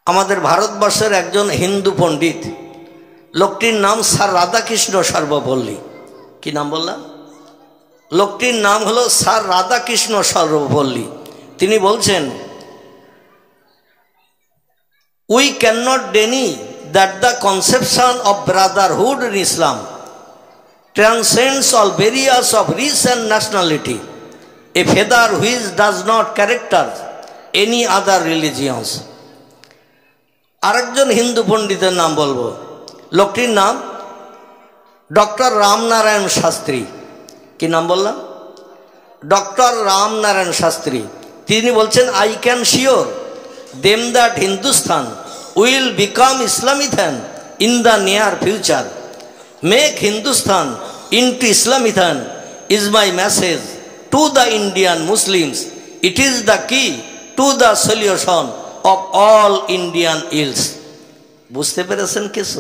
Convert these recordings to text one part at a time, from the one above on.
আমাদের ভারতবর্ষের একজন হিন্দু পণ্ডিত, লোকটির নাম স্যার রাধাকৃষ্ণ সর্বপল্লী। কি নাম বললাম? লোকটির নাম হলো স্যার রাধাকৃষ্ণ সর্বপল্লী। তিনি বলছেন, we can not Denny that the conception of Brotherhood in Islam transcends all barriers of race and nationality, a feather which does not character any other religions. আরেকজন হিন্দু পণ্ডিতের নাম বলবো, লোকটির নাম ডক্টর রামনারায়ণ শাস্ত্রী। কি নাম বললাম? ডক্টর রামনারায়ণ শাস্ত্রী। তিনি বলছেন, I can sure them that Hindustan will become Islamistan in the near future. Make Hindustan into Islamistan is my message to the Indian Muslims. It is the key to the solution of all Indian ills. বুঝতে পেরেছেন কিছু?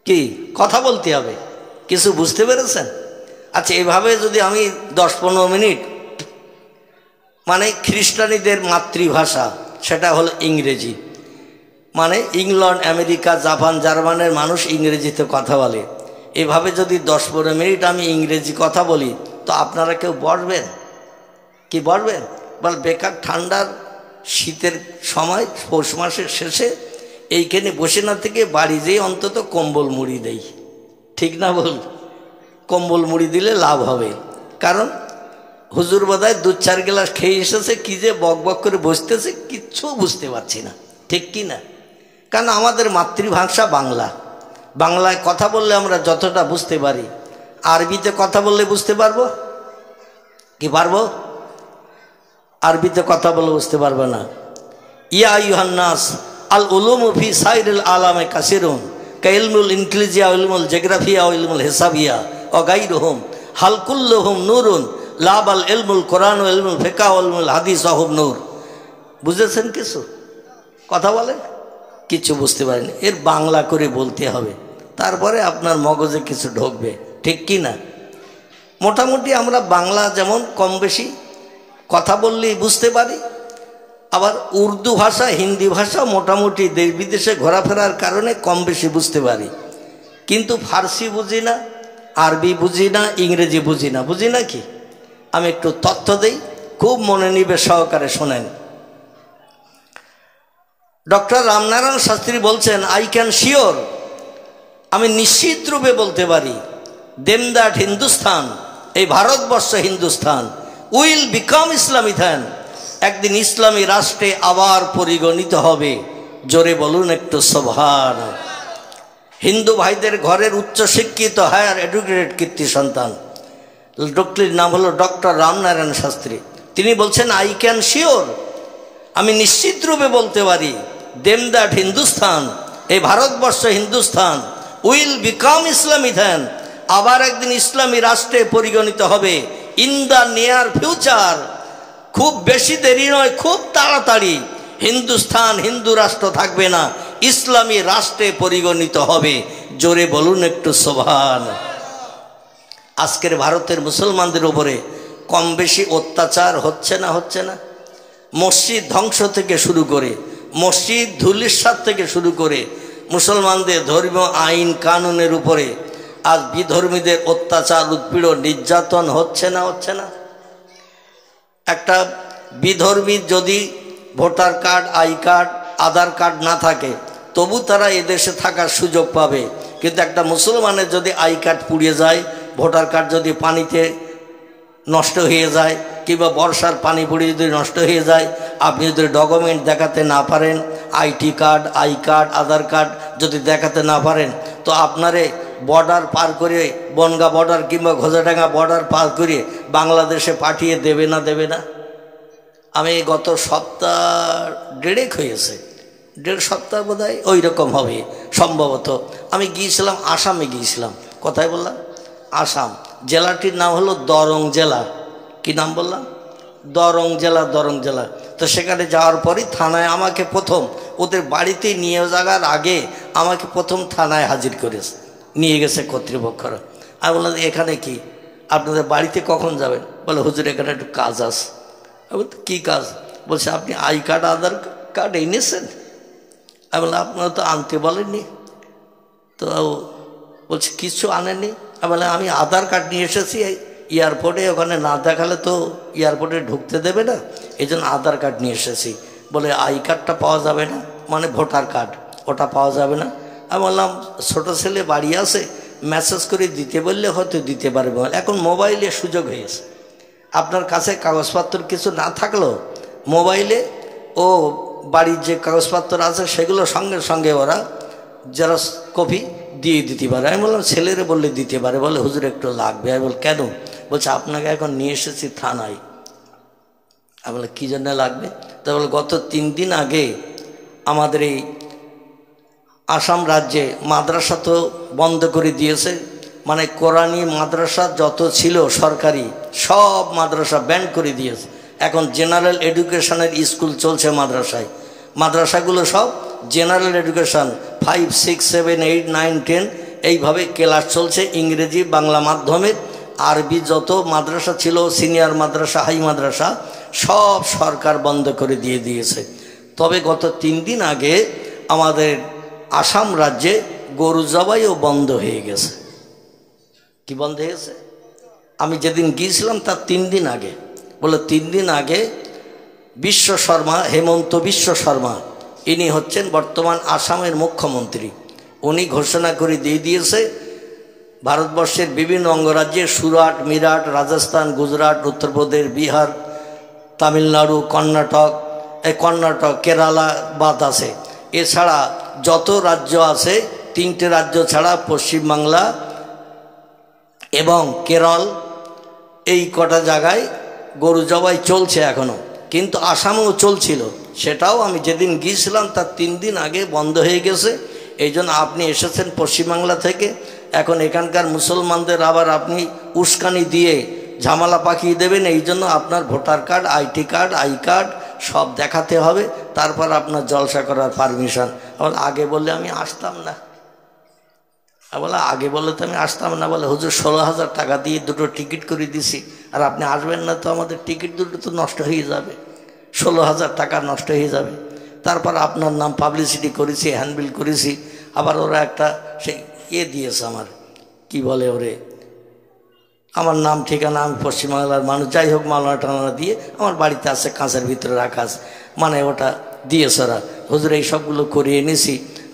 কি কথা বলতে হবে, কিছু বুঝতে পেরেছেন? আচ্ছা, এভাবে যদি আমি 10-15 মিনিট, মানে খ্রিস্টানীদের মাতৃভাষা সেটা হলো ইংরেজি, মানে ইংল্যান্ড, আমেরিকা, জাপান, জার্মানের মানুষ ইংরেজিতে কথা বলে। এভাবে যদি 10-15 মিনিট আমি ইংরেজি কথা বলি, তো আপনারা কেউ বসবেন? কি বসবেন? বল, বেকার ঠান্ডার শীতের সময় পৌষ মাসের শেষে এইখানে বসে না থেকে বাড়ি যেয়ে অন্তত কম্বল মুড়ি দেই। ঠিক না বল? কম্বল মুড়ি দিলে লাভ হবে। কারণ হুজুর বোধহয় 2-4 গ্লাস খেয়ে এসেছে, কি যে বক বক করে বসতেছে কিচ্ছু বুঝতে পারছি না। ঠিক কি না? কারণ আমাদের মাতৃভাষা বাংলা। বাংলায় কথা বললে আমরা যতটা বুঝতে পারি, আরবিতে কথা বললে বুঝতে পারবো কি পারবো? আরবিতে কথা বলে বুঝতে পারবে না। ইয়া আইয়ুহান নাস আল উলুমু ফি সাইরিল আলামে কাসিরুন কা ইলমুল ইনক্লিজিয়া ওয়া ইলমুল জিওগ্রাফিয়া ওয়া ইলমুল হিসাবিয়া ওয়া গায়রুহুম হাল কুল্লুহুম নূরুন লা বাল ইলমুল কোরআন ওয়া ইলমুল ফিকহ ওয়া ইলমুল হাদিস ওয়া হুম নূর। বুঝেছেন কিছু? কথা বলেন। কিছু বুঝতে পারেন? এর বাংলা করে বলতে হবে, তারপরে আপনার মগজে কিছু ঢুকবে। ঠিক কি না? মোটামুটি আমরা বাংলা যেমন কম বেশি কথা বললেই বুঝতে পারি, আবার উর্দু ভাষা, হিন্দি ভাষা মোটামুটি দেশ বিদেশে ঘোরাফেরার কারণে কম বেশি বুঝতে পারি। কিন্তু ফার্সি বুঝি না, আরবি বুঝি না, ইংরেজি বুঝি না। বুঝি না কি? আমি একটু তথ্য দেই, খুব মনে নিবে সহকারে শোনেন। ডক্টর রামনারায়ণ শাস্ত্রী বলছেন, আই ক্যান শিওর, আমি নিশ্চিত রূপে বলতে পারি, দেম দ্যাট হিন্দুস্তান, এই ভারতবর্ষ হিন্দুস্তান, উইল বিকাম ইসলামিথান, একদিন ইসলামী রাষ্ট্রে আবার পরিগণিত হবে। জোরে বলুন একটু সুবহান। হিন্দু ভাইদের ঘরের উচ্চশিক্ষিত হায়ার এডুকেটেড কীর্তি সন্তান, লোকটির নাম হলো ডক্টর রামনারায়ণ শাস্ত্রী। তিনি বলছেন, আই ক্যান শিওর, আমি নিশ্চিত রূপে বলতে পারি, দেম দ্যাট হিন্দুস্তান, এই ভারতবর্ষ হিন্দুস্তান, উইল বিকাম ইসলামিথান, আবার একদিন ইসলামী রাষ্ট্রে পরিগণিত হবে। ইন দ্য নিয়ার ফিউচার, খুব বেশি দেরি নয়, খুব তাড়াতাড়ি হিন্দুস্তান হিন্দু রাষ্ট্র থাকবে না, ইসলামী রাষ্ট্রে পরিগণিত হবে। জোরে বলুন একটু সুবহান। আজকের ভারতের মুসলমানদের উপরে কম বেশি অত্যাচার হচ্ছে না? হচ্ছে না? মসজিদ ধ্বংস থেকে শুরু করে, মসজিদ ধূলিসাৎ থেকে শুরু করে, মুসলমানদের ধর্মীয় আইন কানুনের উপরে আজ বিধর্মীদের অত্যাচার, উৎপীড়ন, নির্যাতন হচ্ছে না? হচ্ছে না? একটা বিধর্মীর যদি voter card, I card, Aadhaar card না থাকে, তবু তারা এদেশে থাকার সুযোগ পাবে। কিন্তু একটা মুসলমানের যদি আই কার্ড পুড়িয়ে যায়, ভোটার কার্ড যদি পানিতে নষ্ট হয়ে যায়, কিংবা বর্ষার পানি পড়ে যদি নষ্ট হয়ে যায়, আপনি যদি ডকুমেন্ট দেখাতে না পারেন, IT card, I card, Aadhaar card যদি দেখাতে না পারেন, তো আপনারে বর্ডার পার করে, বনগাঁ বর্ডার কিংবা ঘোষাডাঙ্গা বর্ডার পার করে বাংলাদেশে পাঠিয়ে দেবে না? দেবে না? আমি গত সপ্তাহ 1.5 হয়েছে, 1.5 সপ্তাহ বোধ হয় ওই রকম হবে সম্ভবত, আমি গিয়েছিলাম আসামে গিয়েছিলাম। কোথায় বললাম? আসাম। জেলাটির নাম হলো দরং জেলা। কি নাম বললাম? দরং জেলা। দরং জেলা। তো সেখানে যাওয়ার পরই থানায় আমাকে প্রথম, ওদের বাড়িতে নিয়ে যাওয়ার আগে আমাকে প্রথম থানায় হাজির করেছে, নিয়ে গেছে কর্তৃপক্ষরা। আমি বললাম, এখানে কি? আপনাদের বাড়িতে কখন যাবেন? বলে, হুজুর এখানে একটু কাজ আছে। আমি বলতে, কী কাজ? বলছে, আপনি আই কার্ড, আধার কার্ড এনেছেন? আমি বললাম আপনারা তো আনতে বলেননি। তো বলছে কিছু আনেনি। আমি বললাম আমি আধার কার্ড নিয়ে এসেছি, এয়ারপোর্টে ওখানে না দেখালে তো এয়ারপোর্টে ঢুকতে দেবে না, এই জন্য আধার কার্ড নিয়ে এসেছি। বলে আই কার্ডটা পাওয়া যাবে না, মানে ভোটার কার্ড, ওটা পাওয়া যাবে না। আমি বললাম ছোটো ছেলে বাড়ি আছে, মেসেজ করে দিতে বললে হয়তো দিতে পারবে। এখন মোবাইলে সুযোগ হয়েছে, আপনার কাছে কাগজপত্র কিছু না থাকলেও মোবাইলে ও বাড়ির যে কাগজপত্র আছে সেগুলো সঙ্গে সঙ্গে ওরা জেরক্স কপি দিয়ে দিতে পারে। আমি বললাম ছেলেরে বললে দিতে পারে। বলে হুজুর একটু লাগবে। আমি বল কেন? বলছে আপনাকে এখন নিয়ে এসেছি থানায়। আমি বলে কী জন্য লাগবে? তা বলে গত 3 দিন আগে আমাদের এই আসাম রাজ্যে মাদ্রাসা তো বন্ধ করে দিয়েছে, মানে কোরআনি মাদ্রাসা যত ছিল সরকারি সব মাদ্রাসা ব্যান করে দিয়েছে। এখন জেনারেল এডুকেশনের স্কুল চলছে মাদ্রাসায়, মাদ্রাসাগুলো সব জেনারেল এডুকেশন 5, 6, 7, 8, 9, 10 এইভাবে ক্লাস চলছে, ইংরেজি বাংলা মাধ্যমের। আরবি যত মাদ্রাসা ছিল, সিনিয়র মাদ্রাসা, হাই মাদ্রাসা সব সরকার বন্ধ করে দিয়েছে। তবে গত 3 দিন আগে আমাদের আসাম রাজ্যে গরু জবাইও বন্ধ হয়ে গেছে। কি বন্ধ হয়ে গেছে? আমি যেদিন গিয়েছিলাম তার 3 দিন আগে। বলে 3 দিন আগে বিশ্ব শর্মা, হেমন্ত বিশ্ব শর্মা, ইনি হচ্ছেন বর্তমান আসামের মুখ্যমন্ত্রী, উনি ঘোষণা করে দিয়েছে ভারতবর্ষের বিভিন্ন অঙ্গরাজ্যে সুরাট, মিরাট, রাজস্থান, গুজরাট, উত্তরপ্রদেশ, বিহার, তামিলনাড়ু, কর্ণাটক, কেরালা বাদ আছে, এছাড়া যত রাজ্য আছে 3টে রাজ্য ছাড়া পশ্চিমবাংলা এবং কেরল, এই কটা জায়গায় গরু জবাই চলছে এখনও। কিন্তু আসামেও চলছিল, সেটাও আমি যেদিন গিয়েছিলাম তার 3 দিন আগে বন্ধ হয়ে গেছে। এই জন্য আপনি এসেছেন পশ্চিমবাংলা থেকে, এখন এখানকার মুসলমানদের আবার আপনি উস্কানি দিয়ে ঝামেলা পাকিয়ে দেবেন। এই জন্য আপনার voter card, IT card, I card সব দেখাতে হবে, তারপর আপনার জলসা করার পারমিশন। আবার আগে বললে আমি আসতাম না। বলে আগে বললে তো আমি আসতাম না। বলে হুজুর 16,000 টাকা দিয়ে 2টো টিকিট করে দিছি, আর আপনি আসবেন না তো আমাদের টিকিট 2টো তো নষ্ট হয়ে যাবে, 16,000 টাকা নষ্ট হয়ে যাবে। তারপর আপনার নাম পাবলিসিটি করেছি, হ্যান্ডবিল করেছি। আবার ওরা একটা সেই দিয়েছে আমার, কি বলে ওরে, আমার নাম ঠিকানা, আমি পশ্চিমবাংলার মানুষ, যাই হোক মালনা টালনা দিয়ে আমার বাড়িতে আছে, কাঁচের ভিতরে রাখা আছে, মানে ওটা দিয়েছে ওরা। হুজুর এই সবগুলো করিয়ে এনেছি,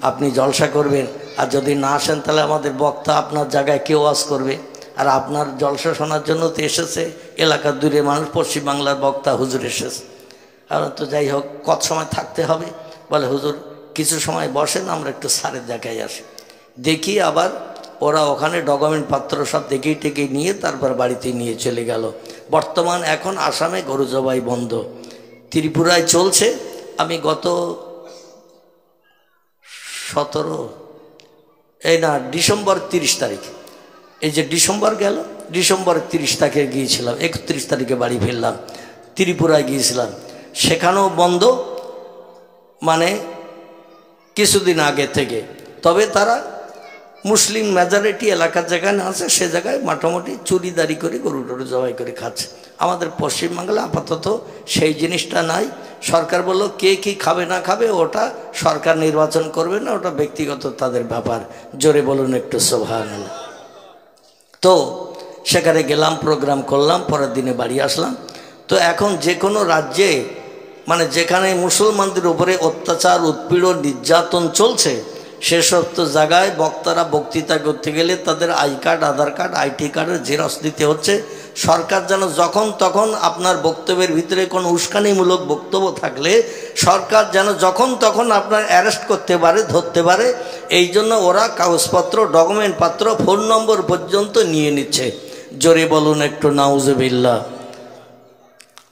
আপনি জলসা করবেন, আর যদি না আসেন তাহলে আমাদের বক্তা আপনার জায়গায় কেউ ওয়াজ করবে, আর আপনার জলসা শোনার জন্য তো এসেছে এলাকার দূরে মানুষ, পশ্চিমবাংলার বক্তা হুজুর এসেছে। আর তো যাই হোক কত সময় থাকতে হবে? বলে হুজুর কিছু সময় বসেন, আমরা একটু স্যারের জায়গায় আসি। দেখি আবার ওরা ওখানে ডকুমেন্ট পত্র সব দেখিয়ে টেকে নিয়ে তারপর বাড়িতে নিয়ে চলে গেল। বর্তমান এখন আসামে গরু জবাই বন্ধ, ত্রিপুরায় চলছে। আমি গত ডিসেম্বর 30 তারিখ, এই যে ডিসেম্বর গেল, ডিসেম্বর 30 তারিখে গিয়েছিলাম, 31 তারিখে বাড়ি ফিরলাম। ত্রিপুরায় গিয়েছিলাম, সেখানেও বন্ধ, মানে কিছুদিন আগে থেকে। তবে তারা মুসলিম মেজরিটি এলাকার যেখানে আছে সে জায়গায় মোটামুটি চুরিদারি করে গরু টরু জবাই করে খাচ্ছে। আমাদের পশ্চিমবাংলা আপাতত সেই জিনিসটা নাই। সরকার বলল কে কি খাবে না খাবে ওটা সরকার নির্বাচন করবে না, ওটা ব্যক্তিগত তাদের ব্যাপার। জোরে বলুন একটু সুবহানাল্লাহ। তো সেখানে গেলাম, প্রোগ্রাম করলাম, পরের দিনে বাড়ি আসলাম। তো এখন যে কোনো রাজ্যে, মানে যেখানে মুসলমানদের উপরে অত্যাচার, উৎপীড়ন, নির্যাতন চলছে, সেসব তো জায়গায় বক্তারা বক্তৃতা করতে গেলে তাদের I card, Aadhaar card, IT কার্ডের জেরক্স দিতে হচ্ছে। সরকার যেন যখন তখন আপনার বক্তব্যের ভিতরে কোনো উস্কানিমূলক বক্তব্য থাকলে সরকার যেন যখন তখন আপনার অ্যারেস্ট করতে পারে, ধরতে পারে। এই জন্য ওরা কাগজপত্র, ডকুমেন্ট পত্র, ফোন নম্বর পর্যন্ত নিয়ে নিচ্ছে। জোরে বলুন একটু নাউজুবিল্লাহ।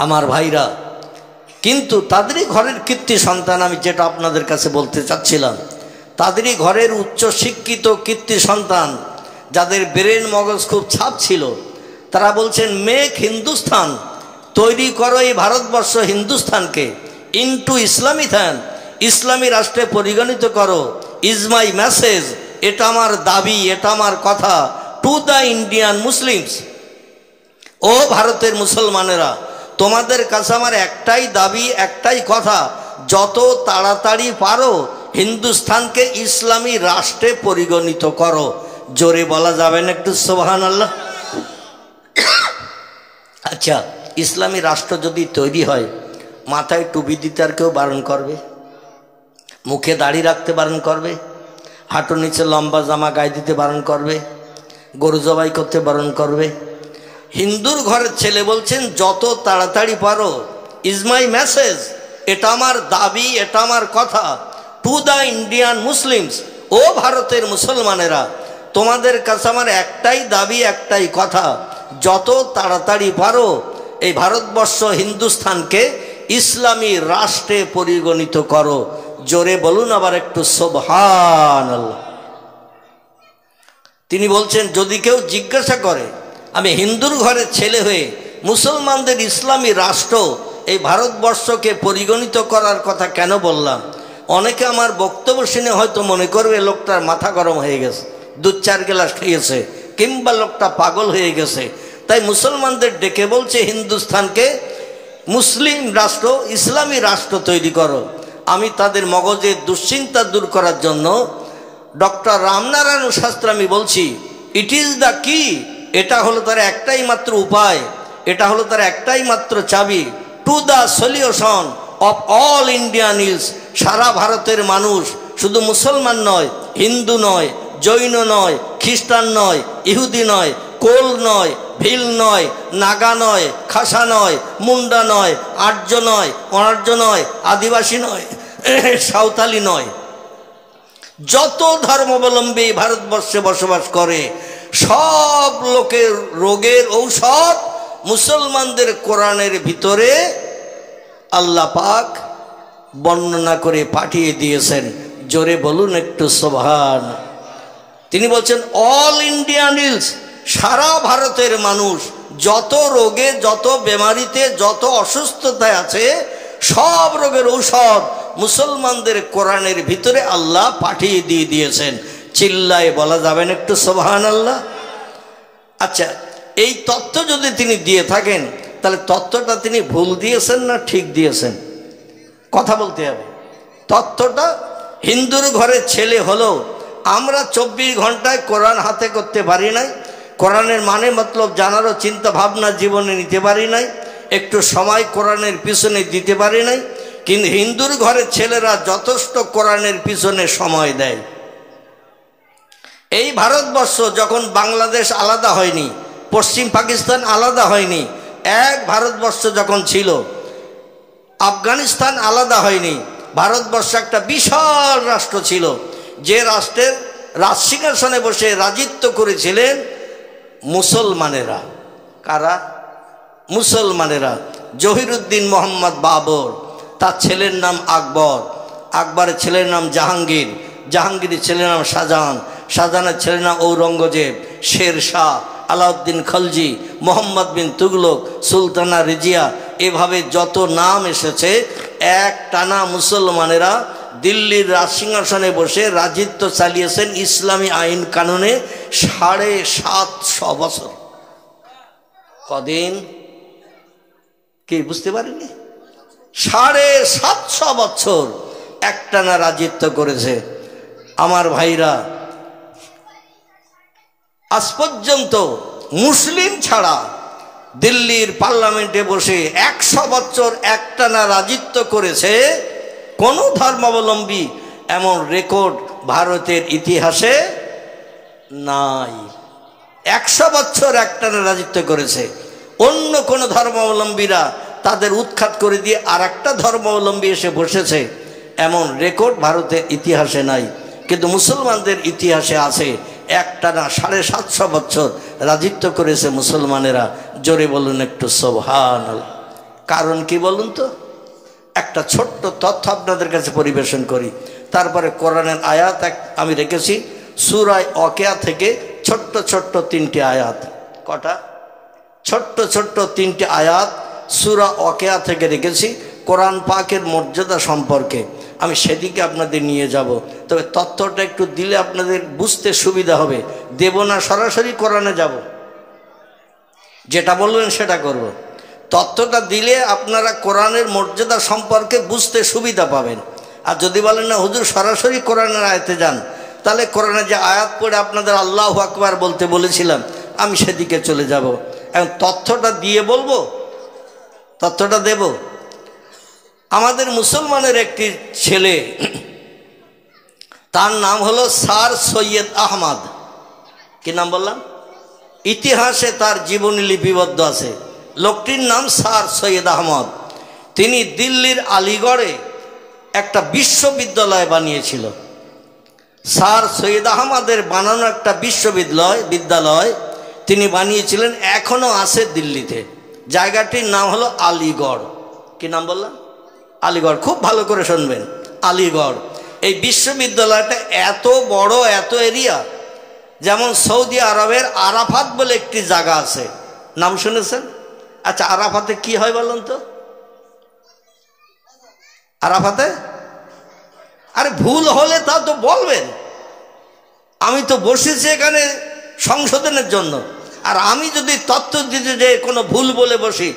আমার ভাইরা, কিন্তু তাদেরই ঘরের কীর্তি সন্তান, আমি যেটা আপনাদের কাছে বলতে চাচ্ছিলাম, তাদেরই ঘরের উচ্চ শিক্ষিত কীর্তি সন্তান, যাদের ব্রেন মগজ খুব ছাপ ছিল, তারা বলছেন মেক হিন্দুস্তান, তৈরি করো এই ভারতবর্ষ হিন্দুস্তানকে ইনটু ইসলামিথান, ইসলামী রাষ্ট্রে পরিগণিত করো। ইজ মাই মেসেজ, এটা আমার দাবি, এটা আমার কথা টু দ্য ইন্ডিয়ান মুসলিমস। ও ভারতের মুসলমানেরা, তোমাদের কাছে আমার একটাই দাবি, একটাই কথা, যত তাড়াতাড়ি পারো হিন্দুস্তানকে ইসলামী রাষ্ট্রে পরিগণিত করো। জোরে বলা যাবে না একটু সুবহানাল্লাহ? আচ্ছা, ইসলামী রাষ্ট্র যদি তৈরি হয়, মাথায় টুপি দিতে আর কেউ বারণ করবে? মুখে দাড়ি রাখতে বারণ করবে? হাঁটুর নিচে লম্বা জামা গায়ে দিতে বারণ করবে? গরু জবাই করতে বারণ করবে? হিন্দুর ঘরের ছেলে বলছেন যত তাড়াতাড়ি পারো, ইজ মাই মেসেজ, এটা আমার দাবি, এটা আমার কথা, টু দ্য ইন্ডিয়ান মুসলিমস, ও ভারতের মুসলমানেরা, তোমাদের কাছে আমার একটাই দাবি, একটাই কথা, যত তাড়াতাড়ি পারো এই ভারতবর্ষ হিন্দুস্তানকে ইসলামী রাষ্ট্রে পরিগণিত করো। জোরে বলুন আবার একটু সুবহানাল্লাহ। তিনি বলছেন যদি কেউ জিজ্ঞাসা করে আমি হিন্দুর ঘরের ছেলে হয়ে মুসলমানদের ইসলামী রাষ্ট্র এই ভারতবর্ষকে পরিগণিত করার কথা কেন বললাম, অনেকে আমার বক্তব্য শুনে হয়তো মনে করবে লোকটার মাথা গরম হয়ে গেছে, 2-4 গ্লাস খেয়েছে, কিংবা লোকটা পাগল হয়ে গেছে, তাই মুসলমানদের ডেকে বলছে হিন্দুস্তানকে মুসলিম রাষ্ট্র, ইসলামী রাষ্ট্র তৈরি করো। আমি তাদের মগজের দুশ্চিন্তা দূর করার জন্য ডক্টর রামনারায়ণ শাস্ত্রী আমি বলছি, ইট ইজ দ্য কি, এটা হলো তার একটাই মাত্র উপায়, এটা হলো তার একটাই মাত্র চাবি, to the solution of all Indian ills. সারা ভারতের মানুষ, শুধু মুসলমান নয়, হিন্দু নয়, জৈন নয়, খ্রিস্টান নয়, ইহুদি নয়, কোল নয়, ভিল নয়, নাগা নয়, খাসা নয়, মুন্ডা নয়, আর্য নয়, অনার্য নয়, আদিবাসী নয়, সাঁওতালি নয়, যত ধর্মাবলম্বী ভারতবর্ষে বসবাস করে সব লোকের রোগের ঔষধ মুসলমানদের কোরআনের ভিতরে আল্লাহ পাক বর্ণনা করে পাঠিয়ে দিয়েছেন। জোরে বলুন একটু সুবহান। তিনি বলছেন অল ইন্ডিয়ান ইলস, সারা ভারতের মানুষ যত রোগে, যত বেমারিতে, যত অসুস্থতায় আছে, সব রোগের ঔষধ মুসলমানদের কোরআনের ভিতরে আল্লাহ পাঠিয়ে দিয়ে দিয়েছেন। চিল্লায় বলা যাবেন একটু সুবহানাল্লাহ? আচ্ছা, এই তথ্য যদি তিনি দিয়ে থাকেন তাহলে তথ্যটা তিনি ভুল দিয়েছেন না ঠিক দিয়েছেন? কথা বলতে হবে। তথ্যটা হিন্দুর ঘরের ছেলে হলো আমরা 24 ঘন্টায় কোরআন হাতে করতে পারি নাই, কোরআনের মানে মতলব জানারও চিন্তা ভাবনা জীবনে নিতে পারি নাই, একটু সময় কোরআনের পিছনে দিতে পারি নাই, কিন্তু হিন্দুর ঘরের ছেলেরা যথেষ্ট কোরআনের পিছনে সময় দেয়। এই ভারতবর্ষ যখন বাংলাদেশ আলাদা হয়নি, পশ্চিম পাকিস্তান আলাদা হয়নি, এক ভারতবর্ষ যখন ছিল, আফগানিস্তান আলাদা হয়নি, ভারতবর্ষ একটা বিশাল রাষ্ট্র ছিল, যে রাষ্ট্রের রাজসিংহাসনে বসে রাজিত্ব করেছিলেন মুসলমানেরা। কারা? মুসলমানেরা। জহিরুদ্দিন মোহাম্মদ বাবর, তার ছেলের নাম আকবর, আকবরের ছেলের নাম জাহাঙ্গীর, জাহাঙ্গীরের ছেলের নাম শাহজাহান, শাহজাহানের ছেলের নাম ঔরঙ্গজেব, শের শাহ, আলাউদ্দিন খলজি, মোহাম্মদ বিন তুগলক, সুলতানা রিজিয়া, এভাবে যত নাম এসেছে, এক টানা মুসলমানেরা দিল্লির রাজসিংহাসনে বসে রাজিত্ব চালিয়েছেন ইসলামী আইন কানুনে 750 বছর। কদিন? কি বুঝতে পারেনি? 750 বছর একটানা রাজিত্ব করেছে। আমার ভাইরা, আজ পর্যন্ত মুসলিম ছাড়া দিল্লির পার্লামেন্টে বসে 100 বছর একটানা রাজিত্ব করেছে কোন ধর্মাবলম্বী, এমন রেকর্ড ভারতের ইতিহাসে নাই। 100 বছর একটানা রাজিত্ব করেছে। অন্য কোন ধর্মাবলম্বীরা তাদের উৎখাত করে দিয়ে আর একটা ধর্মাবলম্বী এসে বসেছে, এমন রেকর্ড ভারতের ইতিহাসে নাই। কিন্তু মুসলমানদের ইতিহাসে আছে, একটানা 750 বছর রাজিত্ব করেছে মুসলমানেরা। জোরে বলুন একটু সুবহানাল্লাহ। কারণ কি বলুন তো? একটা ছোট্ট তথ্য আপনাদের কাছে পরিবেশন করি, তারপরে কোরআনের আয়াত আমি রেখেছি সূরা ওয়াকিয়া থেকে ছোট্ট ছোট্ট 3টি আয়াত। কটা? ছোট্ট ছোট্ট 3টি আয়াত সূরা ওয়াকিয়া থেকে রেখেছি কোরআন পাকের মর্যাদা সম্পর্কে। আমি সেদিকে আপনাদের নিয়ে যাব, তবে তথ্যটা একটু দিলে আপনাদের বুঝতে সুবিধা হবে। দেব না, সরাসরি কোরআনে যাব, যেটা বলবেন সেটা করব। তথ্যটা দিলে আপনারা কোরআনের মর্যাদা সম্পর্কে বুঝতে সুবিধা পাবেন। আর যদি বলেন না হুজুর সরাসরি কোরআনের আয়াতে যান, তাহলে কোরআনে যে আয়াত পড়ে আপনাদের আল্লাহু আকবার বলতে বলেছিলাম আমি সেদিকে চলে যাব। এখন তথ্যটা দিয়ে বলবো, তথ্যটা দেব। আমাদের মুসলমানের একটি ছেলে, তার নাম হলো স্যার সৈয়দ আহমদ। কি নাম বললাম? ইতিহাসে তার জীবনী লিপিবদ্ধ আছে। লোকটির নাম স্যার সৈয়দ আহমদ। তিনি দিল্লির আলিগড়ে একটা বিশ্ববিদ্যালয় বানিয়েছিল। স্যার সৈয়দ আহমদের বানানো একটা বিদ্যালয় তিনি বানিয়েছিলেন, এখনো আছে দিল্লিতে। জায়গাটির নাম হলো আলিগড়। কি নাম বললাম? আলিগড়। খুব ভালো করে শুনবেন, আলিগড়। এই বিশ্ববিদ্যালয়টা এত বড়, এত এরিয়া, যেমন সৌদি আরবের আরাফাত বলে একটি জায়গা আছে, নাম শুনেছেন? আচ্ছা, আরাফাতে কি হয় বলুন তো? আরাফাতে, আরে ভুল হলে তা তো বলবেন। আমি তো বসেছি এখানে সংশোধনের জন্য, আর আমি যদি তথ্য দিতে যে কোনো ভুল বলে বসি,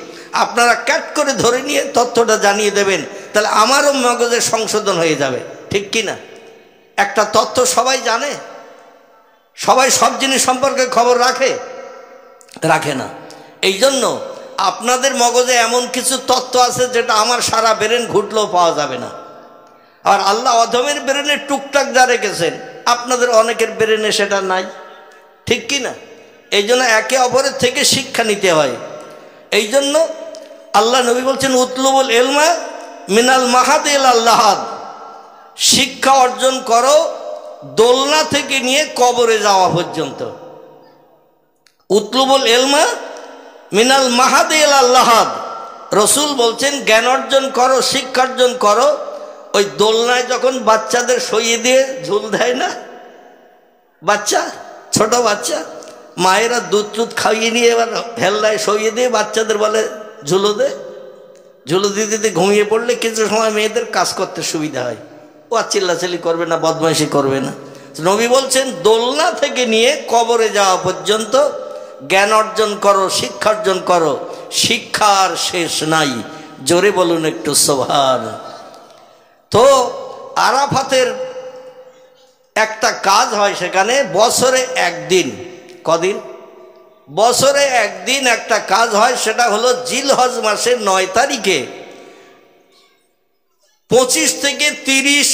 আপনারা ক্যাট করে ধরে নিয়ে তথ্যটা জানিয়ে দেবেন, তাহলে আমারও মগজে সংশোধন হয়ে যাবে, ঠিক কি না? একটা তথ্য সবাই জানে? সবাই সব জিনিস সম্পর্কে খবর রাখে না। এই জন্য আপনাদের মগজে এমন কিছু তথ্য আছে যেটা আমার সারা ব্রেন ঘুটলেও পাওয়া যাবে না। আর আল্লাহ অধমের ব্রেনে টুকটাক যা রেখেছেন, আপনাদের অনেকের ব্রেনে সেটা নাই, ঠিক কি না? এই জন্য একে অপরের থেকে শিক্ষা নিতে হয়। এই জন্য আল্লাহ নবী বলছেন উতলুবুল ইলমা মিনাল মাহাদ ইলাল লাহাদ, শিক্ষা অর্জন করো দোলনা থেকে নিয়ে কবরে যাওয়া পর্যন্ত। উতলুবুল ইলমা মিনাল মাহাদ ইলাল লাহাদ, রসুল বলছেন জ্ঞান অর্জন করো, শিক্ষা অর্জন করো ওই দোলনায় যখন বাচ্চাদের সইয়ে দিয়ে ঝুল দেয় না, বাচ্চা, ছোট বাচ্চা, মায়েরা দুধ টুধ খাইয়ে নিয়ে এবার হেল্লায় সইয়ে দিয়ে বাচ্চাদের বলে ঝুলো দিতে দিতে ঘুমিয়ে পড়লে কিছু সময় মেয়েদের কাজ করতে সুবিধা হয়, ও আর চিল্লাচিল্লি করবে না, বদমাইশি করবে না। নবী বলছেন দোলনা থেকে নিয়ে কবরে যাওয়া পর্যন্ত জ্ঞান অর্জন করো, শিক্ষা অর্জন করো, শিক্ষার শেষ নাই। জোরে বলুন একটু সুবহান। তো আরাফাতের একটা কাজ হয় সেখানে বছরে একদিন। কদিন? বছরে একদিন একটা কাজ হয়, সেটা হলো জিলহজ মাসের 9 তারিখে 25 থেকে 30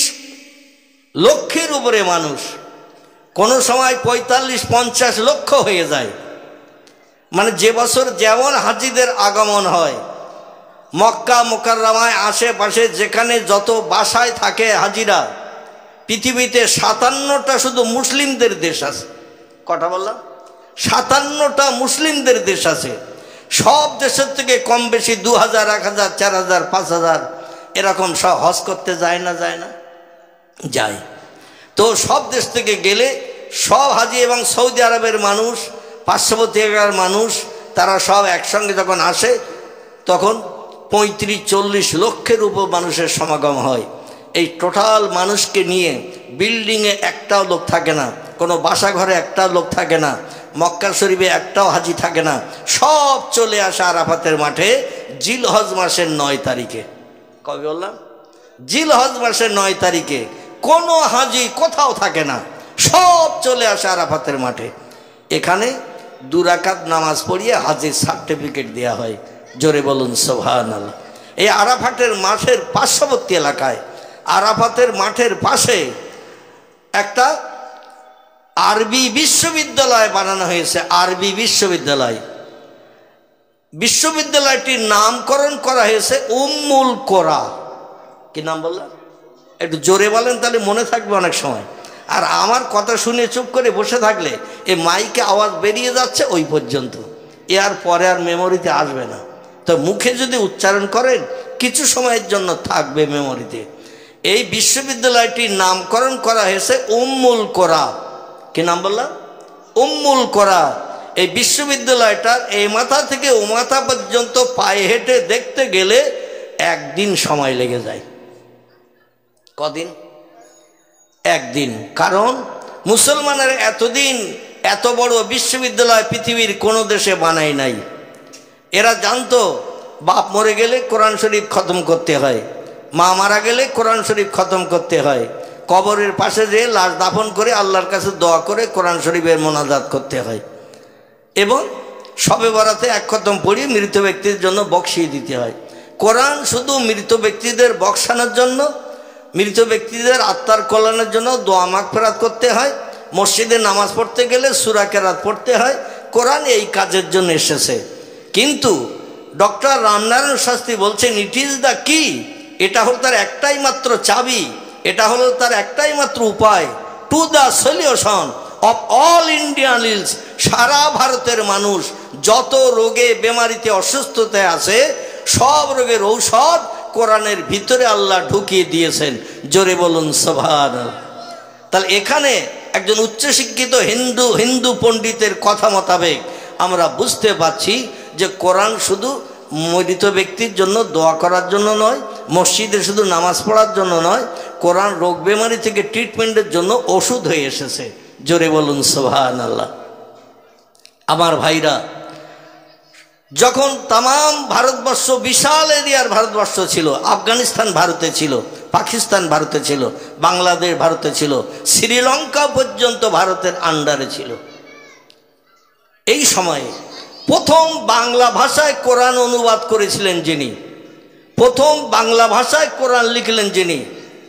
লক্ষের উপরে মানুষ, কোনো সময় 45-50 লক্ষ হয়ে যায়। মানে যে বছর যেমন হাজিদের আগমন হয়, মক্কা মুকাররমায় আশেপাশে যেখানে যত বাসায় থাকে হাজিরা, পৃথিবীতে 57টা শুধু মুসলিমদের দেশ আছে। কটা বললাম? 57টা মুসলিমদের দেশ আছে। সব দেশের থেকে কম বেশি 2000, 1000, 4000, 5000 এরকম সব হজ করতে যায় না যায়। তো সব দেশ থেকে গেলে সব হাজি এবং সৌদি আরবের মানুষ, পার্শ্ববর্তী এলাকার মানুষ, তারা সব একসঙ্গে যখন আসে তখন 35-40 লক্ষের উপর মানুষের সমাগম হয়। এই টোটাল মানুষকে নিয়ে বিল্ডিংয়ে একটাও লোক থাকে না, কোনো বাসা ঘরে একটাও লোক থাকে না, মক্কা শরীফে একটাও হাজি থাকে না, সব চলে আসে আরাফাতের মাঠে জিলহজ মাসের 9 তারিখে। কবে বললাম? জিলহজ মাসের 9 তারিখে কোনো হাজি কোথাও থাকে না, সব চলে আসে আরাফাতের মাঠে। এখানে 2 রাকাত নামাজ পড়িয়ে হাজির সার্টিফিকেট দেওয়া হয়। জোরে বলুন সুবহানাল্লাহ। এই আরাফাতের মাঠের পার্শ্ববর্তী এলাকায়, আরাফাতের মাঠের পাশে একটা আরবি বিশ্ববিদ্যালয় বানানো হয়েছে। আরবি বিশ্ববিদ্যালয়টির নামকরণ করা হয়েছে উম্মুল কোরা। কি নাম বললাম? একটু জোরে বলেন, তাহলে মনে থাকবে অনেক সময়। আর আমার কথা শুনে চুপ করে বসে থাকলে এই মাইকে আওয়াজ বেরিয়ে যাচ্ছে ওই পর্যন্ত, এর পরে আর মেমোরিতে আসবে না। তো মুখে যদি উচ্চারণ করেন কিছু সময়ের জন্য থাকবে মেমোরিতে। এই বিশ্ববিদ্যালয়টির নামকরণ করা হয়েছে উম্মুল কোরা। কি নাম বললাম? উম্মুল কোরা। এই বিশ্ববিদ্যালয়টার এই মাথা থেকে ও মাথা পর্যন্ত পায়ে হেঁটে দেখতে গেলে একদিন সময় লেগে যায়। কদিন? একদিন। কারণ মুসলমানের এতদিন এত বড় বিশ্ববিদ্যালয় পৃথিবীর কোনো দেশে বানায় নাই। এরা জানতো বাপ মরে গেলে কোরআন শরীফ খতম করতে হয়, মা মারা গেলে কোরআন শরীফ খতম করতে হয়, কবরের পাশে যে লাশ দাফন করে আল্লাহর কাছে দোয়া করে কোরআন শরীফের মোনাজাত করতে হয়, এবং শবে বরাতে এক খতম পড়িয়ে মৃত ব্যক্তির জন্য বকশিয়ে দিতে হয়। কোরআন শুধু মৃত ব্যক্তিদের বকশানোর জন্য, মৃত ব্যক্তিদের আত্মার কল্যাণের জন্য দোয়া মাগফিরাত করতে হয়, মসজিদে নামাজ পড়তে গেলে সূরা কেরাত পড়তে হয়। কোরআন এই কাজের জন্য এসেছে। কিন্তু ডক্টর রামনারায়ণ শাস্ত্রী বলছেন ইট ইজ দ্য কি, এটা হলো তার একটাই মাত্র চাবি, এটা হলো তার একটাই মাত্র উপায় to the solution of all Indian ills. সারা ভারতের মানুষ যত রোগে বেমারিতে অসুস্থতায় আছে সব রোগের ঔষধ কোরআনের ভিতরে আল্লাহ ঢুকিয়ে দিয়েছেন। জোরে বলুন সুবহানাল্লাহ। তাহলে এখানে একজন উচ্চশিক্ষিত হিন্দু পণ্ডিতের কথা মোতাবেক আমরা বুঝতে পারছি যে কোরআন শুধু মৃত ব্যক্তির জন্য দোয়া করার জন্য নয়, মসজিদে শুধু নামাজ পড়ার জন্য নয়, কোরআন রোগ বেমারি থেকে ট্রিটমেন্টের জন্য ওষুধ হয়ে এসেছে। জোরে বলুন সুবহানাল্লাহ। আমার ভাইরা, যখন তামাম ভারতবর্ষ, বিশাল এরিয়ার ভারতবর্ষ ছিল, আফগানিস্তান ভারতে ছিল, পাকিস্তান ভারতে ছিল, বাংলাদেশ ভারতে ছিল, শ্রীলঙ্কা পর্যন্ত ভারতের আন্ডারে ছিল, এই সময়ে প্রথম বাংলা ভাষায় কোরআন অনুবাদ করেছিলেন যিনি, প্রথম বাংলা ভাষায় কোরআন লিখলেন যিনি,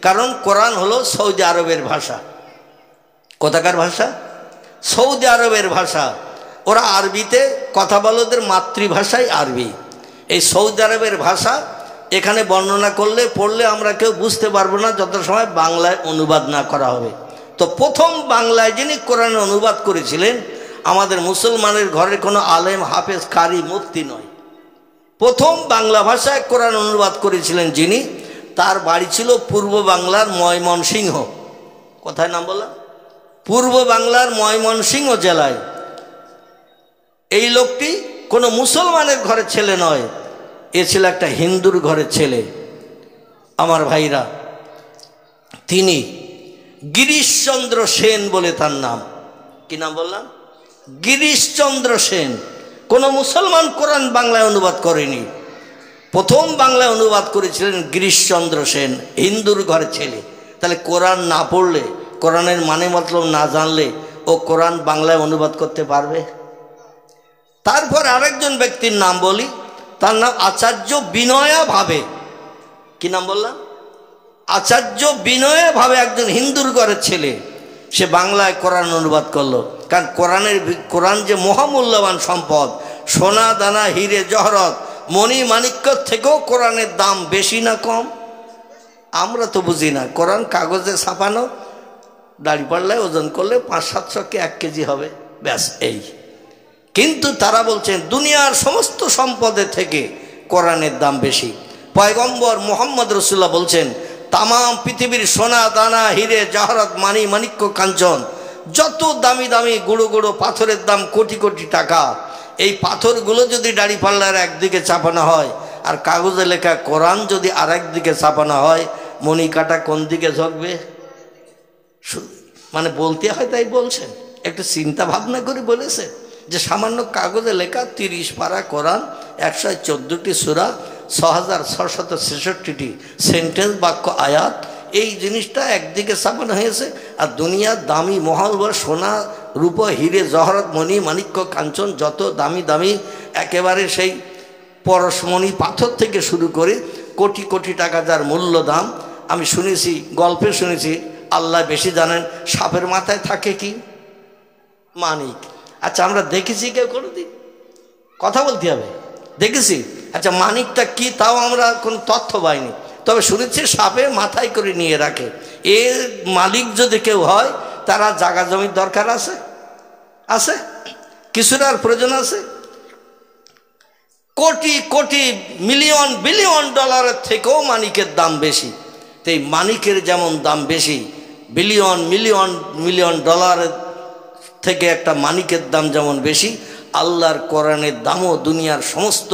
কারণ কোরআন হলো সৌদি আরবের ভাষা। কোথাকার ভাষা? সৌদি আরবের ভাষা। ওরা আরবিতে কথা বলে, ওদের মাতৃভাষাই আরবি। এই সৌদি আরবের ভাষা এখানে বর্ণনা করলে পড়লে আমরা কেউ বুঝতে পারবো না যত সময় বাংলায় অনুবাদ না করা হবে। তো প্রথম বাংলায় যিনি কোরআন অনুবাদ করেছিলেন, আমাদের মুসলমানের ঘরের কোনো আলেম, হাফেজ, কারি, মুফতি নয়, প্রথম বাংলা ভাষায় কোরআন অনুবাদ করেছিলেন যিনি, তার বাড়ি ছিল পূর্ব বাংলার ময়মনসিংহ। কোথায় নাম বললাম? পূর্ব বাংলার ময়মনসিংহ জেলায়। এই লোকটি কোনো মুসলমানের ঘরের ছেলে নয়, এ ছিল একটা হিন্দুর ঘরের ছেলে। আমার ভাইরা, তিনি গিরিশচন্দ্র সেন বলে তার নাম। কি নাম বললাম? গিরিশচন্দ্র সেন। কোনো মুসলমান কোরআন বাংলায় অনুবাদ করেনি, প্রথম বাংলায় অনুবাদ করেছিলেন গিরিশচন্দ্র সেন, হিন্দুর ঘরের ছেলে। তাহলে কোরআন না পড়লে, কোরআনের মানে মতলব না জানলে ও কোরআন বাংলায় অনুবাদ করতে পারবে? তারপর আরেকজন ব্যক্তির নাম বলি, তার নাম আচার্য বিনয়া ভাবে। কি নাম বললাম? আচার্য বিনয়া ভাবে, একজন হিন্দুর ঘরের ছেলে। সে বাংলায় কোরআন অনুবাদ করলো। কারণ কোরআন যে মহামূল্যবান সম্পদ, সোনা দানা হিরে জহরত মণি মাণিক্য থেকেও কোরআনের দাম বেশি না কম? আমরা তো বুঝি না। কোরআন কাগজে ছাপানো, দাড়িপাল্লায় ওজন করলে 500-700 কে 1 কেজি হবে, ব্যাস এই। কিন্তু তারা বলছেন দুনিয়ার সমস্ত সম্পদের থেকে কোরআনের দাম বেশি। পয়গম্বর মুহাম্মদ রাসূলুল্লাহ বলছেন, তামাম পৃথিবীর সোনা দানা হিরে জহরত মানি মাণিক্য কাঞ্চন, যত দামি দামি গুঁড়ো গুঁড়ো পাথরের দাম কোটি কোটি টাকা, এই পাথরগুলো যদি দাড়িপাল্লার একদিকে চাপানো হয় আর কাগজে লেখা কোরআন যদি আর একদিকে চাপানো হয়, মণি কাটা কোন দিকে ঝুঁকবে? মানে বলতে হয় তাই বলছেন, একটু চিন্তা ভাবনা করে বলেছে যে সামান্য কাগজে লেখা 30 পারা কোরআন, 114টি সূরা, 6666টি সেন্টেন্স, বাক্য, আয়াত, এই জিনিসটা একদিকে ছাপানো হয়েছে। আর দুনিয়ার দামি মহলবর সোনা রূপা হিরে জহরত মণি মাণিক্য কাঞ্চন, যত দামি দামি একেবারে সেই পরশমণি পাথর থেকে শুরু করে কোটি কোটি টাকা যার মূল্য দাম। আমি শুনেছি, গল্পে শুনেছি, আল্লাহ বেশি জানেন, সাপের মাথায় থাকে কি? মানিক। আচ্ছা, আমরা দেখেছি কেউ কোনোদিন? কথা বলতে হবে, দেখেছি? আচ্ছা, মানিকটা কি তাও আমরা কোনো তথ্য পাইনি, তবে শুনেছি সাপে মাথায় করে নিয়ে রাখে। এর মালিক যদি কেউ হয়, তারা জায়গা জমির দরকার আছে? আছে? কিছুর আর প্রয়োজন আছে? কোটি কোটি মিলিয়ন বিলিয়ন ডলারের থেকেও মানিকের দাম বেশি। তো এই মানিকের যেমন দাম বেশি, বিলিয়ন মিলিয়ন মিলিয়ন ডলারের থেকে একটা মানিকের দাম যেমন বেশি, আল্লাহর কোরআনের দামও দুনিয়ার সমস্ত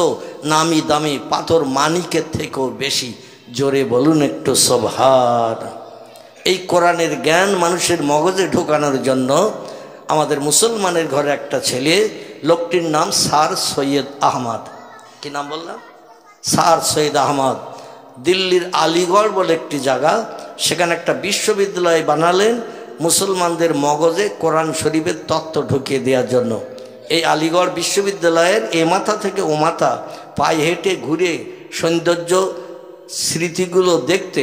নামি দামি পাথর মানিকের থেকেও বেশি। জোরে বলুন একটু সুবহান। এই কোরআনের জ্ঞান মানুষের মগজে ঢোকানোর জন্য আমাদের মুসলমানের ঘরে একটা ছেলে, লোকটির নাম স্যার সৈয়দ আহমদ। কি নাম বললাম? স্যার সৈয়দ আহমদ। দিল্লির আলিগড় বলে একটি জায়গা, সেখানে একটা বিশ্ববিদ্যালয় বানালেন মুসলমানদের মগজে কোরআন শরীফের তত্ত্ব ঢুকিয়ে দেওয়ার জন্য। এই আলিগড় বিশ্ববিদ্যালয়ের এ মাথা থেকে ও মাথা পায়ে হেঁটে ঘুরে সৌন্দর্য স্মৃতিগুলো দেখতে,